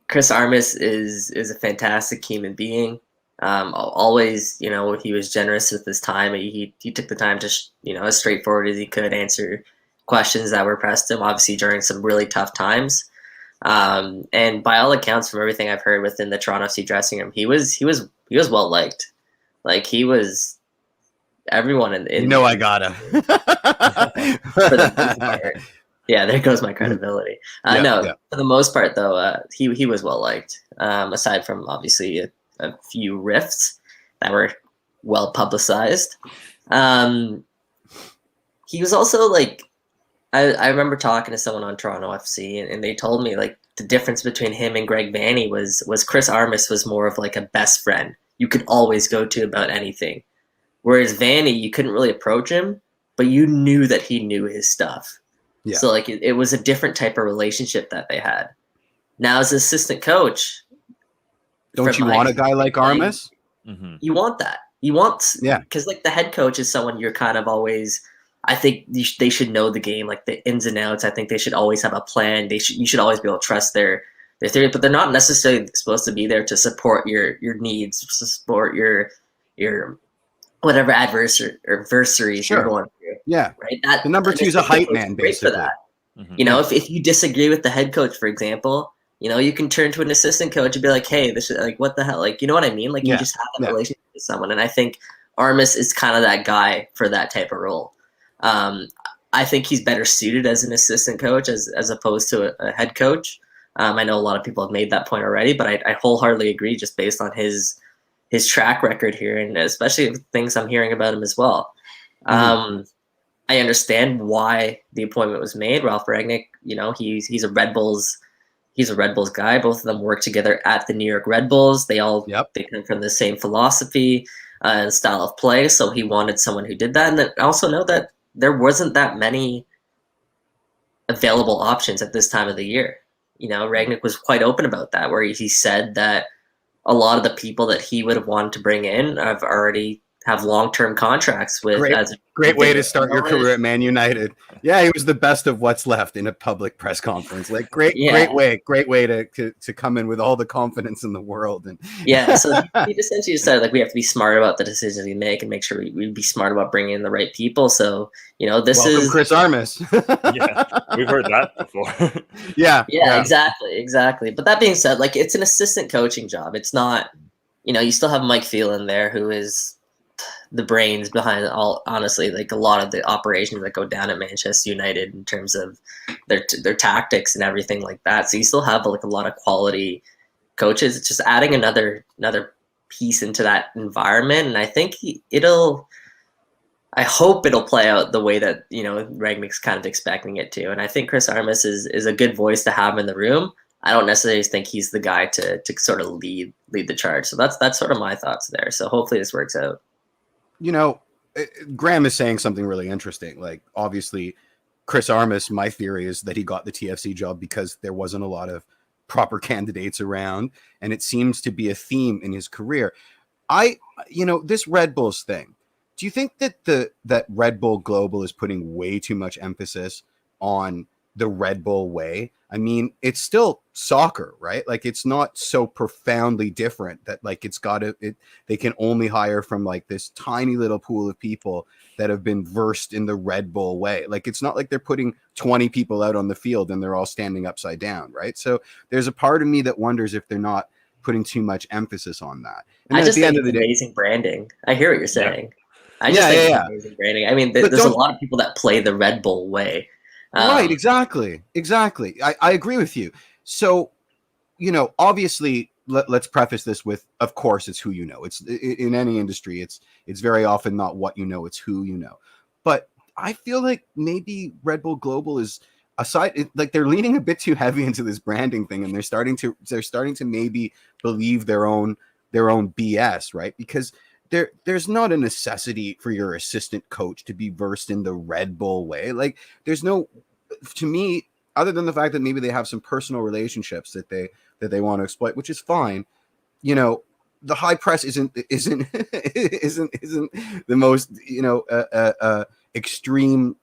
Chris Armas is a fantastic human being. Always, he was generous with his time. He took the time to, as straightforward as he could, answer questions that were pressed him, obviously during some really tough times. And by all accounts, from everything I've heard within the Toronto FC dressing room, he was well liked. Like, he was everyone in I gotta. for the most part. Yeah, there goes my credibility. For the most part, though, he was well liked. Aside from obviously a few rifts that were well publicized. He was also like, I remember talking to someone on Toronto FC, and they told me like the difference between him and Greg Vanney was Chris Armas was more of like a best friend you could always go to about anything. Whereas Vanney, you couldn't really approach him, but you knew that he knew his stuff. Yeah. So like it was a different type of relationship that they had. Now as assistant coach, don't you want a guy like Armas? You want that. You want because like the head coach is someone you're kind of always. I think they should know the game, like the ins and outs. I think they should always have a plan. You should always be able to trust their theory, but they're not necessarily supposed to be there to support your needs, to support your whatever adversaries you're going through. Yeah, right. The number 2 is a hype man, basically. For that. If you disagree with the head coach, for example, you can turn to an assistant coach and be like, "Hey, this is like what the hell?" Like, you know what I mean? Like, you just have that relationship with someone, and I think Armas is kind of that guy for that type of role. I think he's better suited as an assistant coach as opposed to a head coach. I know a lot of people have made that point already, but I wholeheartedly agree just based on his track record here, and especially things I'm hearing about him as well. I understand why the appointment was made. Ralph Rangnick, he's a Red Bulls guy. Both of them work together at the New York Red Bulls. They come from the same philosophy and style of play, so he wanted someone who did that. And then I also know that there wasn't that many available options at this time of the year. Rangnick was quite open about that, where he said that a lot of the people that he would have wanted to bring in have already have long-term contracts with. Great way to start your career at Man United. Yeah, he was the best of what's left in a public press conference. Like great way to come in with all the confidence in the world. And so he essentially said like we have to be smart about the decisions we make and make sure we be smart about bringing in the right people. So this is Chris Armas. Yeah, we've heard that before. Yeah, exactly. But that being said, like it's an assistant coaching job. It's not, you still have Mike Phelan there, who is the brains behind honestly, like a lot of the operations that go down at Manchester United in terms of their tactics and everything like that. So you still have like a lot of quality coaches. It's just adding another piece into that environment, and I think I hope it'll play out the way that Rangnick's kind of expecting it to. And I think Chris Armas is a good voice to have in the room. I don't necessarily think he's the guy to sort of lead the charge. So that's sort of my thoughts there. So hopefully this works out. Graham is saying something really interesting. Like, obviously, Chris Armas, my theory is that he got the TFC job because there wasn't a lot of proper candidates around, and it seems to be a theme in his career. This Red Bulls thing, do you think that Red Bull Global is putting way too much emphasis on the Red Bull way? I mean, it's still soccer, right? Like, it's not so profoundly different that like they can only hire from like this tiny little pool of people that have been versed in the Red Bull way. Like, it's not like they're putting 20 people out on the field and they're all standing upside down, right? So there's a part of me that wonders if they're not putting too much emphasis on that. And I just think it's amazing branding. I hear what you're saying. I just think it's amazing branding. I mean, there's a lot of people that play the Red Bull way. Right, exactly. I agree with you. So, obviously, let's preface this with, of course, it's who you know. It's in any industry, it's very often not what you know, it's who you know. But I feel like maybe Red Bull Global is like they're leaning a bit too heavy into this branding thing, and they're starting to maybe believe their own BS, right? Because there's not a necessity for your assistant coach to be versed in the Red Bull way. Like, there's no, to me, other than the fact that maybe they have some personal relationships that they want to exploit, which is fine. The high press isn't the most extreme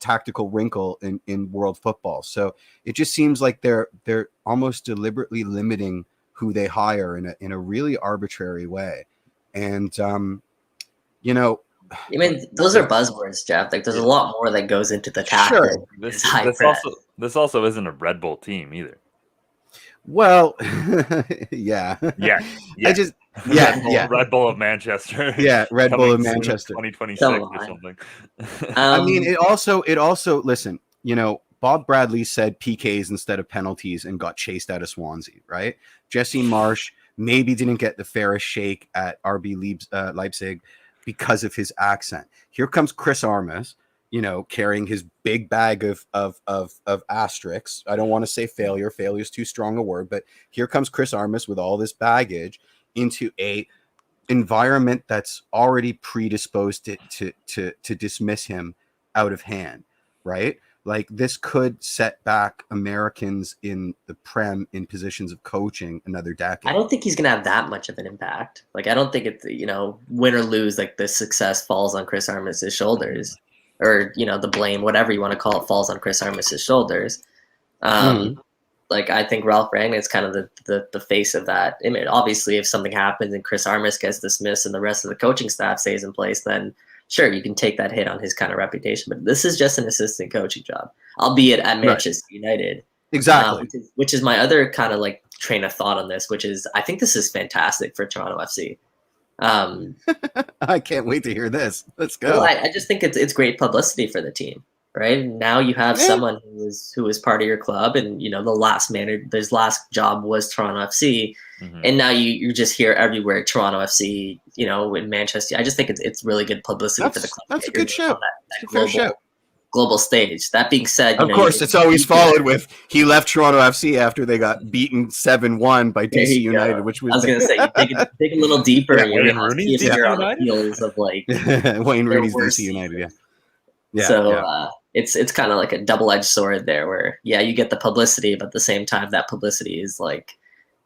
tactical wrinkle in world football. So it just seems like they're almost deliberately limiting who they hire in a really arbitrary way. And I mean, those are buzzwords, Jeff. Like, there's a lot more that goes into the tactic. Sure. This also isn't a Red Bull team either. Well, yeah. Red Bull of Manchester. Yeah, Red Bull of Manchester, 2026 or something. I mean, it also listen. Bob Bradley said PKs instead of penalties and got chased out of Swansea, right? Jesse Marsch maybe didn't get the fairest shake at RB Leipzig because of his accent. Here comes Chris Armas, carrying his big bag of asterisks. I don't want to say failure. Failure is too strong a word, but here comes Chris Armas with all this baggage into a environment that's already predisposed to dismiss him out of hand, right? Like, this could set back Americans in the Prem in positions of coaching another decade. I don't think he's going to have that much of an impact. Like, I don't think it's, win or lose, like the success falls on Chris Armas' shoulders, or, the blame, whatever you want to call it, falls on Chris Armas' shoulders. Like, I think Ralph Rangnick is kind of the face of that image. Obviously, if something happens and Chris Armas gets dismissed and the rest of the coaching staff stays in place, then sure, you can take that hit on his kind of reputation, but this is just an assistant coaching job, albeit at Manchester United. Exactly. Which is my other kind of like train of thought on this, which is I think this is fantastic for Toronto FC. I can't wait to hear this. Let's go. Well, I just think it's great publicity for the team, right? Now you have someone who was part of your club, and the his last job was Toronto FC. And now you just hear everywhere Toronto FC, in Manchester. I just think it's really good publicity for the club. That's a good show. Global stage. That being said, of course, it's always followed with he left Toronto FC after they got beaten 7-1 by DC United, which was. I was going to say, dig a little deeper. Wayne Rooney's DC on the heels of like Wayne Rooney's DC United. Yeah. So it's kind of like a double-edged sword there, where you get the publicity, but at the same time, that publicity is like,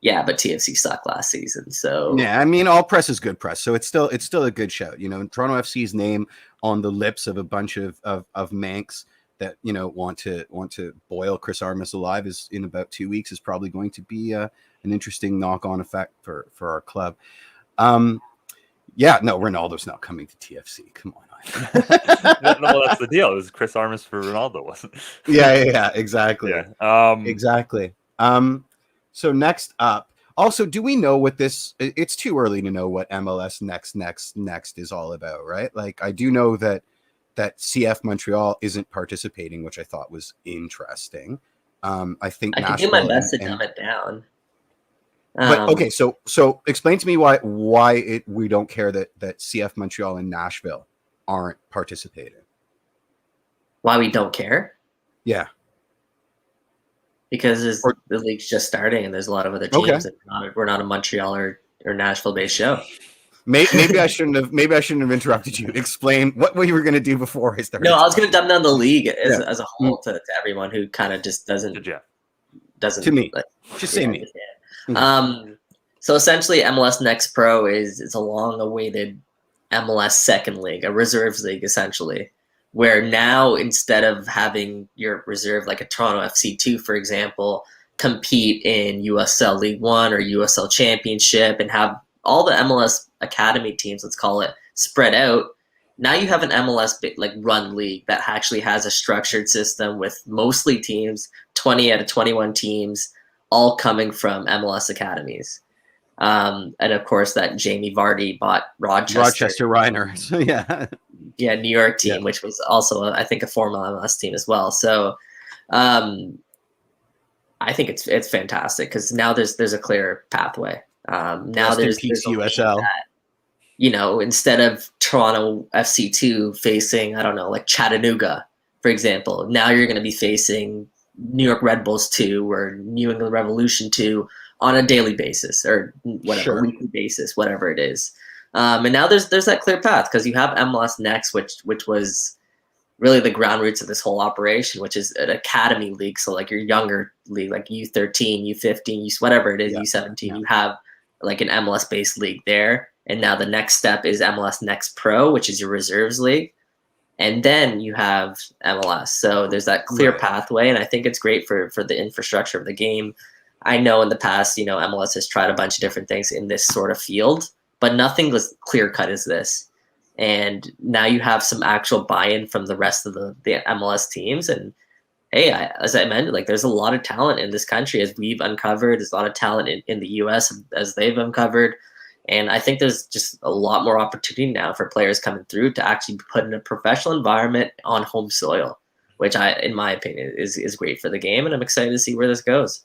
Yeah, but TFC sucked last season. So yeah, I mean, all press is good press. So it's still a good shout. You know, Toronto FC's name on the lips of a bunch of Manx that, you know, want to boil Chris Armas alive is in about 2 weeks is probably going to be an interesting knock-on effect for our club. Yeah, no, Ronaldo's not coming to TFC. Come on. Well, that's the deal. It was Chris Armas for Ronaldo, wasn't it? Yeah, exactly. Yeah. Exactly. So next up, also, do we know what this? It's too early to know what MLS next is all about, right? Like, I do know that CF Montreal isn't participating, which I thought was interesting. I think I can do my best to dumb it down. But okay, so explain to me why we don't care that CF Montreal and Nashville aren't participating. Why we don't care? Yeah. Because the league's just starting and there's a lot of other teams. Okay. And we're not a Montreal or Nashville based show. Maybe I shouldn't have interrupted you. Explain what you were going to do before I started. No, I was going to dumb down the league as a whole to everyone who kind of just doesn't to me. Like, just say me. So essentially, MLS Next Pro is a long-awaited MLS second league, a reserves league essentially, where now instead of having your reserve like a Toronto FC2, for example, compete in USL League One or USL Championship and have all the MLS academy teams, let's call it, spread out. Now you have an MLS like run league that actually has a structured system with mostly teams, 20 out of 21 teams, all coming from MLS academies. And of course, that Jamie Vardy bought Rochester Reiner. So yeah, New York team, which was also, I think, a former MLS team as well. So I think it's fantastic because now there's a clear pathway. Now there's USL. That, you know, instead of Toronto FC2 facing, I don't know, like Chattanooga, for example, now you're going to be facing New York Red Bulls 2 or New England Revolution 2 on a daily basis or whatever, weekly basis, whatever it is. And now there's that clear path because you have MLS Next, which was really the ground roots of this whole operation, which is an academy league. So like your younger league, like U13, U15, whatever it is, U17, you have like an MLS based league there. And now the next step is MLS Next Pro, which is your reserves league. And then you have MLS. So there's that clear pathway. And I think it's great for the infrastructure of the game. I know in the past, you know, MLS has tried a bunch of different things in this sort of field, but nothing was clear cut as this. And now you have some actual buy-in from the rest of the MLS teams. And hey, as I mentioned, like there's a lot of talent in this country as we've uncovered. There's a lot of talent in the US as they've uncovered. And I think there's just a lot more opportunity now for players coming through to actually be put in a professional environment on home soil, which in my opinion, is great for the game. And I'm excited to see where this goes.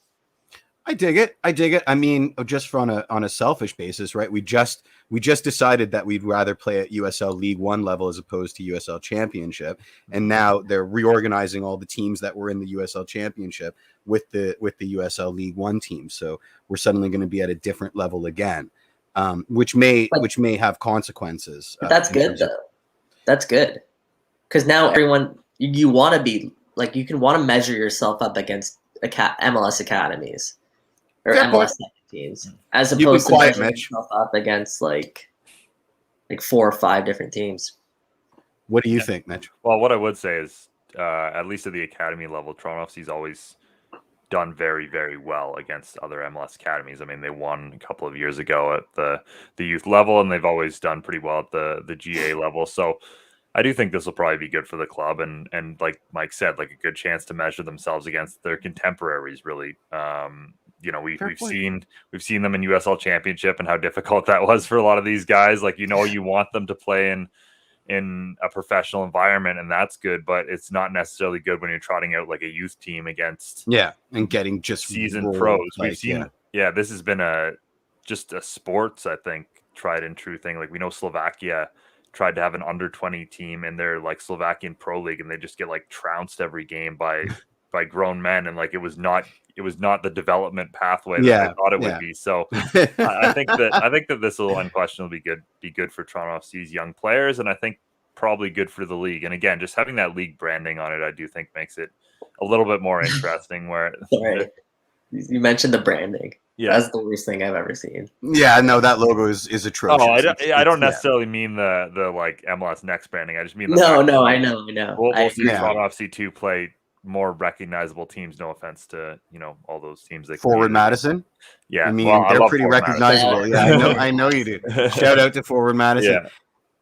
I dig it. I mean, just on a selfish basis, right? We just decided that we'd rather play at USL League One level as opposed to USL Championship, and now they're reorganizing all the teams that were in the USL Championship with the USL League One team. So we're suddenly going to be at a different level again, which may have consequences. That's good though. That's good because now everyone you want to be like you can want to measure yourself up against MLS academies. Or MLS teams, as opposed to measuring yourself up against like 4 or 5 different teams. What do you think, Mitch? Well, what I would say is, at least at the academy level, Toronto FC's always done very, very well against other MLS academies. I mean, they won a couple of years ago at the youth level, and they've always done pretty well at the GA level. So I do think this will probably be good for the club, and like Mike said, like a good chance to measure themselves against their contemporaries. Really, you know, we've seen them in USL Championship and how difficult that was for a lot of these guys. Like, you know, you want them to play in a professional environment, and that's good, but it's not necessarily good when you're trotting out like a youth team against and getting just seasoned pros. We've seen this has been just a sports, I think, tried and true thing. Like we know Slovakia tried to have an under 20 team in their like Slovakian Pro League, and they just get like trounced every game by grown men, and like it was not the development pathway that they thought it would be. So I think that this will unquestionably be good for Toronto FC's young players, and I think probably good for the league. And again, just having that league branding on it, I do think makes it a little bit more interesting. Where Sorry. You mentioned the branding. Yeah, that's the worst thing I've ever seen. Yeah, no, that logo is atrocious. Oh, I don't necessarily mean the like MLS Next branding. I just mean the No, fact that, I like, know. We'll see Yeah. Toronto FC2 play more recognizable teams. No offense to all those teams. That Forward compete. Madison. Yeah, I mean, well, I they're love pretty Forward recognizable. Madison. Yeah, I know you do. Shout out to Forward Madison. Yeah,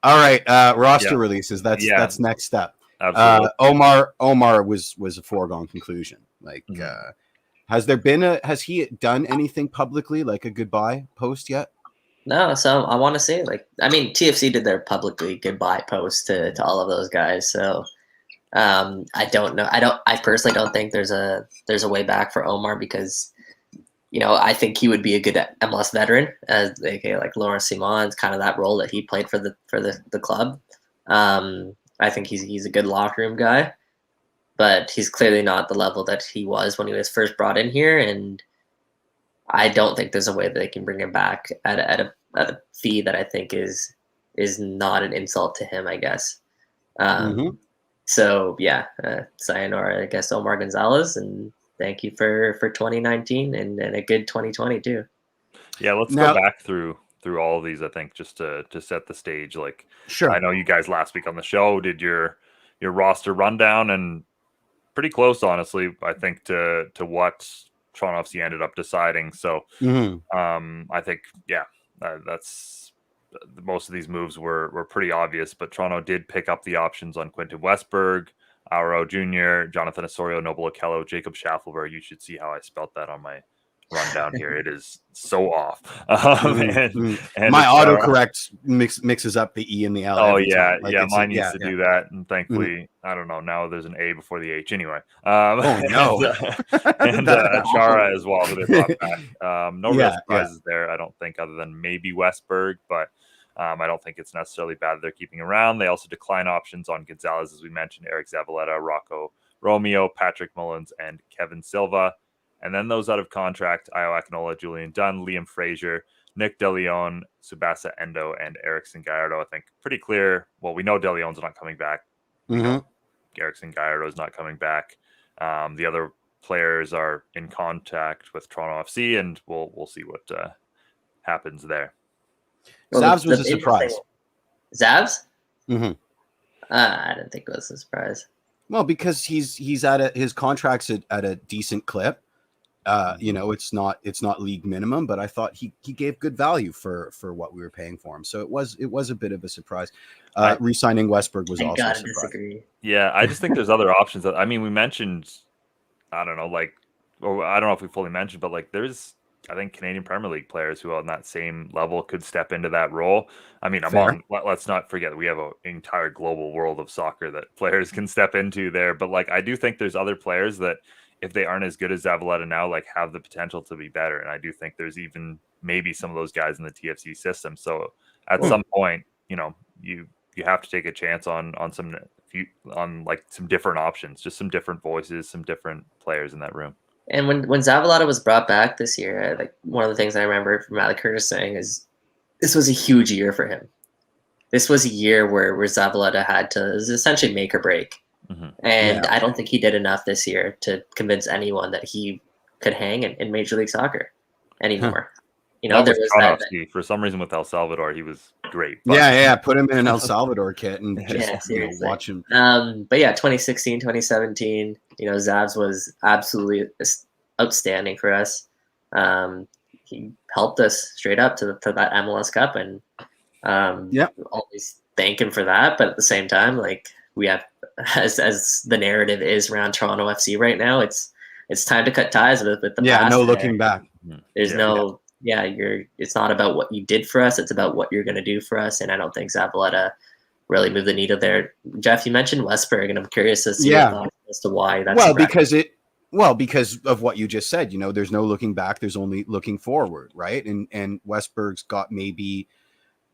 All right, roster Yeah. releases. That's Yeah. that's next step. absolutely. Omar was a foregone conclusion. Like, has he done anything publicly, like a goodbye post yet? No, so I want to say, like, I mean, TFC did their publicly goodbye post to all of those guys. So I don't know. I personally don't think there's a way back for Omar because, I think he would be a good MLS veteran, as like Laurent Simon's kind of that role that he played for the club. I think he's a good locker room guy, but he's clearly not the level that he was when he was first brought in here, and I don't think there's a way that they can bring him back at a fee that I think is not an insult to him, I guess. So yeah, sayonara, I guess, Omar Gonzalez, and thank you for 2019 and a good 2020 too. Yeah, let's go back through all of these. I think just to set the stage. Like, sure. I know you guys last week on the show did your roster rundown, and pretty close, honestly, I think, to what Toronto FC ended up deciding. So I think, that's most of these moves were pretty obvious, but Toronto did pick up the options on Quentin Westberg, Auro Jr., Jonathan Osorio, Noble Okello, Jacob Schaffelberg. You should see how I spelt that on my rundown here. It is so off. And my autocorrect mixes up the E and the L. Oh yeah, mine needs to do that, and thankfully, I don't know, now there's an A before the H anyway. Oh no. and Chara as well, who they brought back. No real surprises there, I don't think, other than maybe Westberg, but I don't think it's necessarily bad that they're keeping around. They also decline options on Gonzalez, as we mentioned, Eric Zavaleta, Rocco Romeo, Patrick Mullins, and Kevin Silva. And then those out of contract: Ayo Akinola, Julian Dunn, Liam Frazier, Nick DeLeon, Subasa Endo, and Erickson Gallardo. I think pretty clear. Well, we know DeLeon's not coming back. Erickson Gallardo is not coming back. The other players are in contact with Toronto FC, and we'll see what happens there. Well, Zavs was a surprise. Zavs? I didn't think it was a surprise. Well, because he's at his contract's at a decent clip. It's not league minimum, but I thought he gave good value for what we were paying for him. So it was a bit of a surprise. Re-signing Westberg was also a surprise. Disagree. Yeah, I just think there's other options. We mentioned, I don't know if we fully mentioned, but like there's, I think, Canadian Premier League players who on that same level could step into that role. Let's not forget that we have an entire global world of soccer that players can step into there. But like, I do think there's other players that, if they aren't as good as Zavaleta now, like, have the potential to be better. And I do think there's even maybe some of those guys in the TFC system. So at some point, you have to take a chance on some different options, just some different voices, some different players in that room. And when Zavaleta was brought back this year, like, one of the things I remember from Alec Curtis saying is this was a huge year for him. This was a year where Zavaleta had to essentially make or break. And I don't think he did enough this year to convince anyone that he could hang in Major League Soccer anymore. There was that. For some reason with El Salvador, he was great. But... put him in an El Salvador kit and just watch him. But yeah, 2016, 2017, Zavs was absolutely outstanding for us. He helped us straight up to that MLS Cup, and always thank him for that. But at the same time, like, we have, as the narrative is around Toronto FC right now, it's time to cut ties with the past. No looking back. There's it's not about what you did for us, it's about what you're going to do for us, and I don't think Zavaleta really moved the needle there. Jeff, you mentioned Westberg, and I'm curious as to why that's because of what you just said. There's no looking back, there's only looking forward, right? And Westberg's got maybe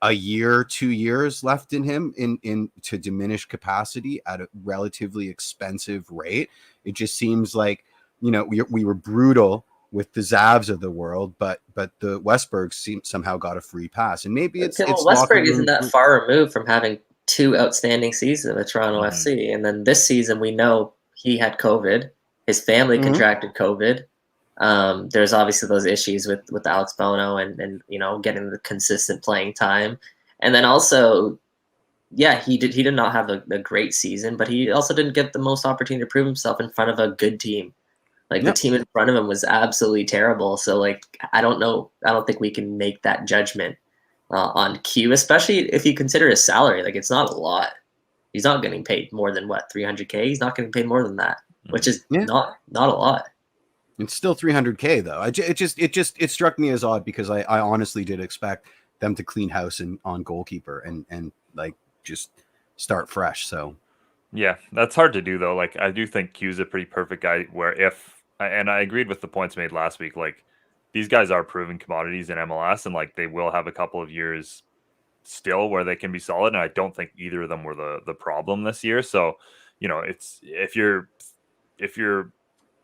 a year, 2 years left in him in to diminish capacity at a relatively expensive rate. It just seems like, we were brutal with the Zavs of the world, but the Westbergs somehow got a free pass. And maybe it's Westberg isn't that far removed from having two outstanding seasons with Toronto FC. And then this season, we know he had COVID. His family contracted COVID. There's obviously those issues with Alex Bono and getting the consistent playing time, and then also, yeah, he did not have a great season, but he also didn't get the most opportunity to prove himself in front of a good team. Like the team in front of him was absolutely terrible. So like I don't know. I don't think we can make that judgment on Q, especially if you consider his salary. Like it's not a lot. He's not getting paid more than what, $300K. He's not getting paid more than that, which is not a lot. It's still $300K though. It struck me as odd because I honestly did expect them to clean house on goalkeeper and like just start fresh. So yeah, that's hard to do though. Like I do think Q's a pretty perfect guy where and I agreed with the points made last week. Like these guys are proven commodities in MLS, and like they will have a couple of years still where they can be solid. And I don't think either of them were the problem this year. So, it's if you're,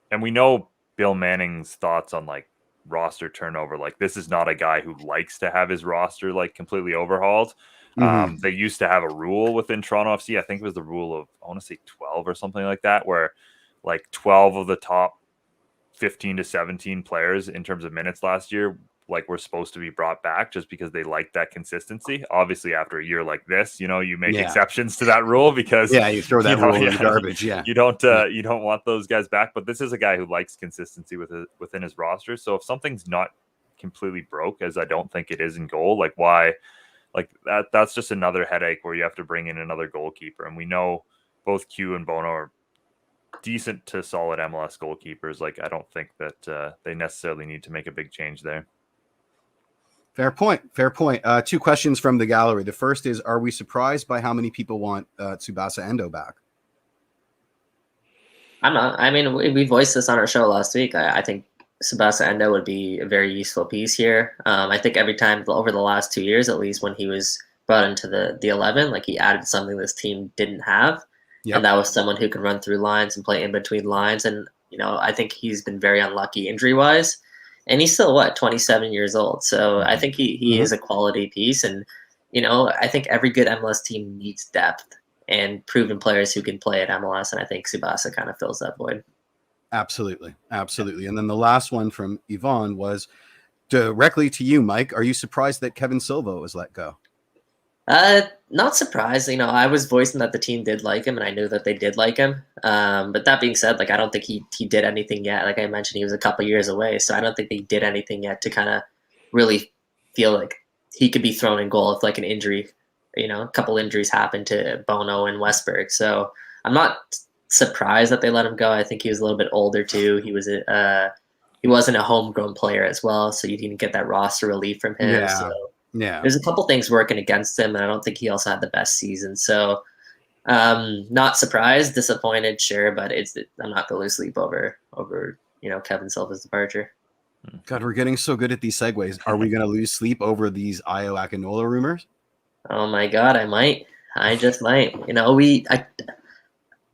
and we know Bill Manning's thoughts on like roster turnover. Like this is not a guy who likes to have his roster like completely overhauled. They used to have a rule within Toronto FC. I think it was the rule of, I want to say 12 or something like that, where like 12 of the top 15 to 17 players in terms of minutes last year like were supposed to be brought back just because they like that consistency. Obviously after a year like this, you make exceptions to that rule because you throw that rule in the garbage. You don't want those guys back, but this is a guy who likes consistency within his roster. So if something's not completely broke, as I don't think it is in goal, like why, like that's just another headache where you have to bring in another goalkeeper. And we know both Q and Bono are decent to solid MLS goalkeepers. Like I don't think that they necessarily need to make a big change there. Fair point. Two questions from the gallery. The first is, are we surprised by how many people want Tsubasa Endo back? I'm not. I mean, we voiced this on our show last week. I think Tsubasa Endo would be a very useful piece here. I think every time over the last 2 years, at least when he was brought into the 11, like he added something this team didn't have. Yep. And that was someone who could run through lines and play in between lines. And, I think he's been very unlucky injury-wise. And he's still, 27 years old. So I think he is a quality piece. And, I think every good MLS team needs depth and proven players who can play at MLS. And I think Tsubasa kind of fills that void. Absolutely. And then the last one from Yvonne was directly to you, Mike. Are you surprised that Kevin Silva was let go? Not surprised. I was voicing that the team did like him, and I knew that they did like him. But that being said, like I don't think he did anything yet. Like I mentioned, he was a couple years away, so I don't think he did anything yet to kind of really feel like he could be thrown in goal if like an injury, a couple injuries happened to Bono and Westberg. So I'm not surprised that they let him go. I think he was a little bit older too. He wasn't a homegrown player as well, so you didn't get that roster relief from him. Yeah. So yeah, there's a couple things working against him, and I don't think he also had the best season. So not surprised, disappointed, sure, but I'm not going to lose sleep over Kevin Silva's departure. God, we're getting so good at these segues. Are we going to lose sleep over these Ayo Akinola rumors? Oh my God, I might. I just might.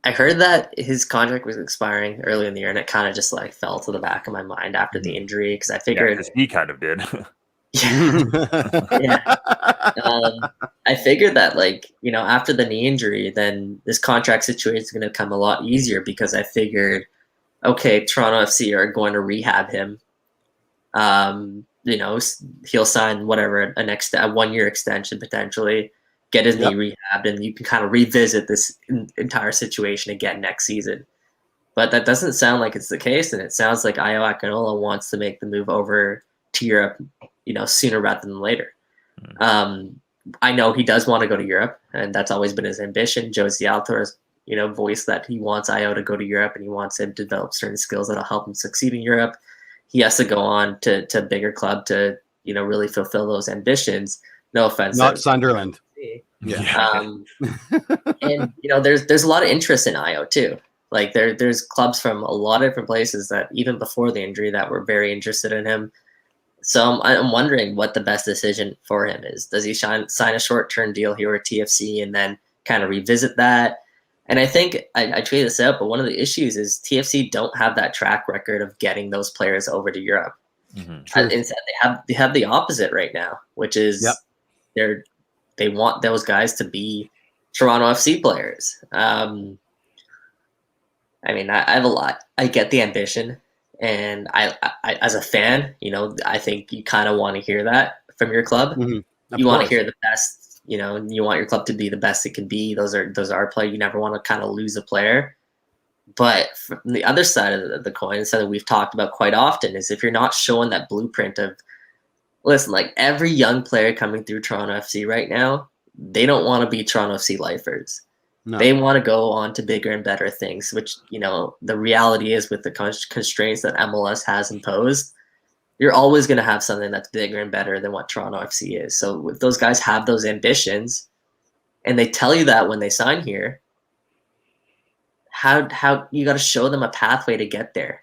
I heard that his contract was expiring early in the year, and it kind of just like fell to the back of my mind after the injury because I figured he kind of did. Yeah. I figured that after the knee injury, then this contract situation is going to come a lot easier because I figured, okay, Toronto FC are going to rehab him. He'll sign whatever a 1-year extension potentially, get his knee rehabbed, and you can kind of revisit this entire situation again next season. But that doesn't sound like it's the case, and it sounds like Ayo Akinola wants to make the move over to Europe, sooner rather than later. I know he does want to go to Europe, and that's always been his ambition. Josie Altor has, voiced that he wants Ayo to go to Europe, and he wants him to develop certain skills that'll help him succeed in Europe. He has to go on to a bigger club to, really fulfill those ambitions. No offense. Not Sunderland. Yeah. And, there's a lot of interest in Ayo too. Like there's clubs from a lot of different places that even before the injury that were very interested in him. So I'm wondering what the best decision for him is. Does he sign a short-term deal here with TFC and then kind of revisit that? And I think I tweeted this out, but one of the issues is TFC don't have that track record of getting those players over to Europe. Mm-hmm. Instead, they have the opposite right now, which is they want those guys to be Toronto FC players. I have a lot. I get the ambition. And I as a fan, I think you kind of want to hear that from your club. Mm-hmm. You want to hear the best. You want your club to be the best it can be. Those are players. You never want to kind of lose a player. But from the other side of the coin, something that we've talked about quite often is if you're not showing that blueprint of, listen, like every young player coming through Toronto FC right now, they don't want to be Toronto FC lifers. No. They want to go on to bigger and better things, which, the reality is with the constraints that MLS has imposed, you're always going to have something that's bigger and better than what Toronto FC is. So if those guys have those ambitions and they tell you that when they sign here, how you got to show them a pathway to get there,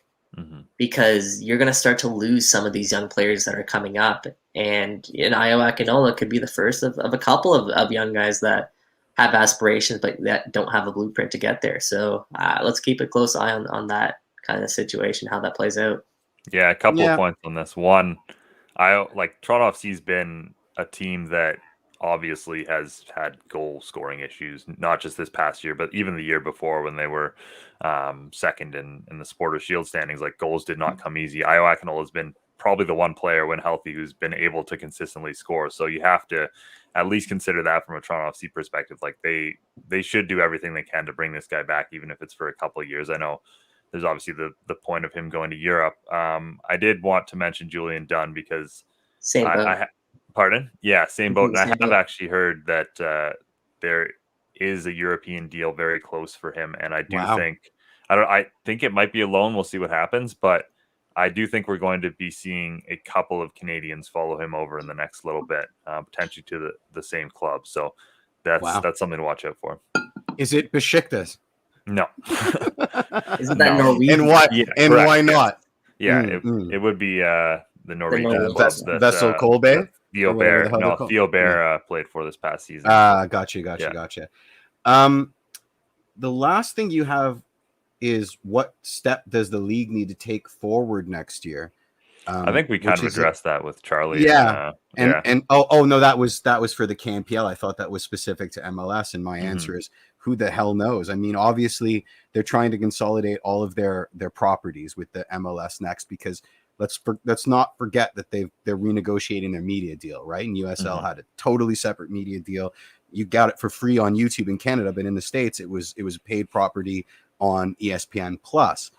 because you're going to start to lose some of these young players that are coming up. And Ayo Akinola could be the first of a couple of young guys that have aspirations, but that don't have a blueprint to get there. So let's keep a close eye on that kind of situation, how that plays out. Yeah, a couple of points on this. One, Toronto FC's been a team that obviously has had goal scoring issues, not just this past year, but even the year before when they were second in the Supporters' Shield standings. Like, goals did not come easy. Ayo Akinola has been probably the one player when healthy who's been able to consistently score. So you have to at least consider that from a Toronto FC perspective. Like, they should do everything they can to bring this guy back, even if it's for a couple of years. I know there's obviously the point of him going to Europe. I did want to mention Julian Dunn because same boat. Pardon? Yeah, same boat. And I have actually heard that there is a European deal very close for him, and I do think I think it might be a loan. We'll see what happens, but I do think we're going to be seeing a couple of Canadians follow him over in the next little bit, potentially to the same club. So that's something to watch out for. Is it Besiktas? No. Isn't that Norwegian? And why? Yeah, and correct, why not? Yeah, it would be the Norwegian club. Vessel Kolbe? Theo Bear. No, Theo Bear played for this past season. Gotcha. The last thing you have is what step does the league need to take forward next year? I think we kind of addressed that with Charlie. Yeah. And no, that was for the KMPL. I thought that was specific to MLS, and my answer is who the hell knows? I mean, obviously they're trying to consolidate all of their properties with the MLS Next, because let's not forget that they're renegotiating their media deal, right? And USL had a totally separate media deal. You got it for free on YouTube in Canada, but in the States it was a paid property on ESPN Plus.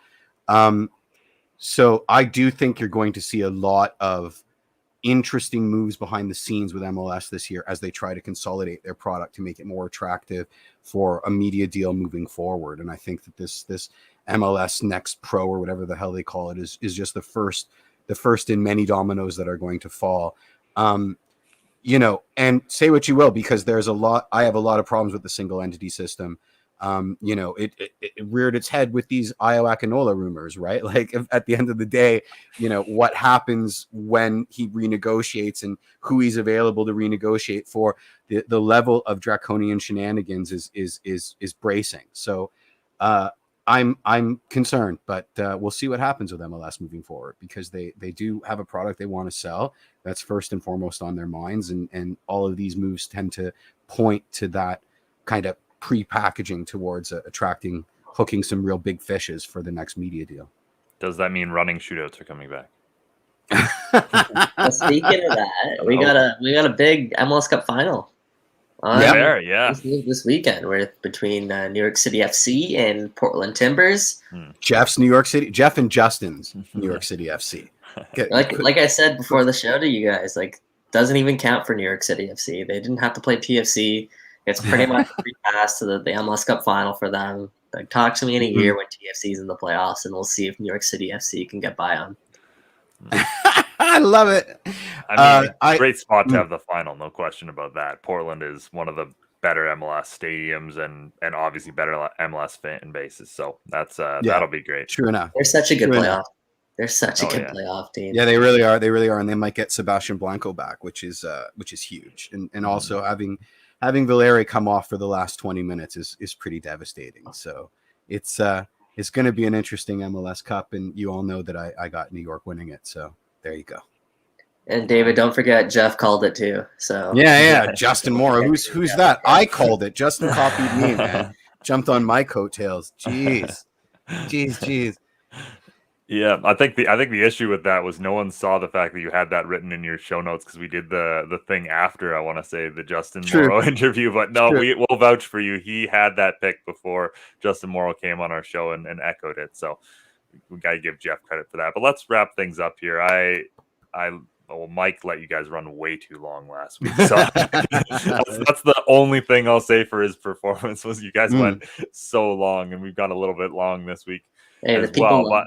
So I do think you're going to see a lot of interesting moves behind the scenes with MLS this year as they try to consolidate their product to make it more attractive for a media deal moving forward. And I think that this MLS Next Pro, or whatever the hell they call it, is just the first in many dominoes that are going to fall. And say what you will, because I have a lot of problems with the single entity system. It reared its head with these Ayo Akinola rumors, right? Like, at the end of the day, what happens when he renegotiates and who he's available to renegotiate for, the level of draconian shenanigans is bracing. So I'm concerned, but we'll see what happens with MLS moving forward, because they do have a product they want to sell. That's first and foremost on their minds, and all of these moves tend to point to that kind of pre-packaging towards hooking some real big fishes for the next media deal. Does that mean running shootouts are coming back? Well, speaking of that, we got a big MLS Cup final. This weekend, we're between New York City FC and Portland Timbers. Jeff and Justin's New York City FC. Like I said before the show to you guys, like, doesn't even count for New York City FC. They didn't have to play TFC. It's pretty much a free pass to the MLS Cup final for them. Like, talk to me in a year when TFC's in the playoffs, and we'll see if New York City FC can get by on. I love it. I mean, great spot to have the final, no question about that. Portland is one of the better MLS stadiums and obviously better MLS fan bases. So that'll be great. True enough. They're such a good playoff. They're such a good playoff team. Yeah, they really are. They really are, and they might get Sebastian Blanco back, which is huge. And also having Valeri come off for the last 20 minutes is pretty devastating. So it's going to be an interesting MLS Cup, and you all know that I got New York winning it. So there you go. And David, don't forget Jeff called it too. So yeah, Justin Mora. Who's that? I called it. Justin copied me, man. Jumped on my coattails. Jeez. Yeah, I think the issue with that was no one saw the fact that you had that written in your show notes because we did the thing after, I want to say, the Justin Morrow interview. But no, we'll vouch for you. He had that pick before Justin Morrow came on our show and echoed it. So we got to give Jeff credit for that. But let's wrap things up here. Mike let you guys run way too long last week. So that's the only thing I'll say for his performance was you guys went so long, and we've gone a little bit long this week. Hey, as well.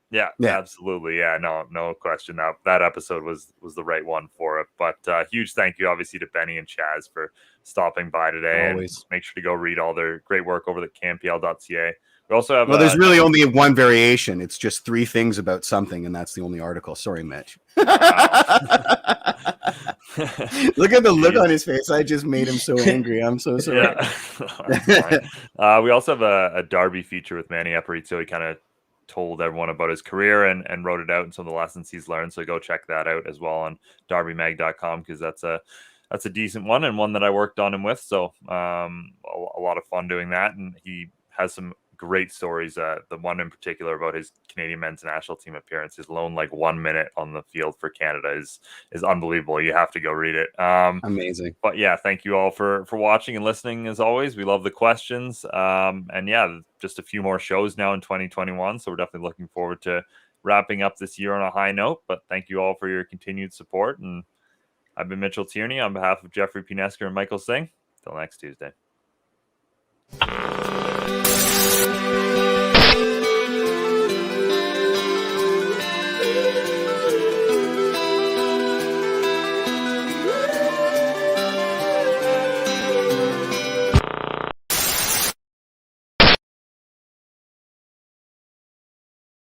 Yeah, absolutely. Yeah, no question. That episode was the right one for it. But huge thank you, obviously, to Benny and Chaz for stopping by today. Always. And make sure to go read all their great work over at campl.ca. We also have. Well, there's really only one variation. It's just 3 things about something, and that's the only article. Sorry, Mitch. Look at the look on his face. I just made him so angry. I'm so sorry. Yeah. We also have a Derby feature with Manny Aparicio. He kind of told everyone about his career and wrote it out and some of the lessons he's learned. So go check that out as well on derbymag.com because that's a decent one and one that I worked on him with. So a lot of fun doing that. And he has some great stories. The one in particular about his Canadian men's national team appearance, his lone 1 minute on the field for Canada is unbelievable. You have to go read it. Amazing. But yeah, thank you all for watching and listening as always. We love the questions. And yeah, just a few more shows now in 2021. So we're definitely looking forward to wrapping up this year on a high note. But thank you all for your continued support. And I've been Mitchell Tierney on behalf of Jeffrey Pinesker and Michael Singh. Till next Tuesday.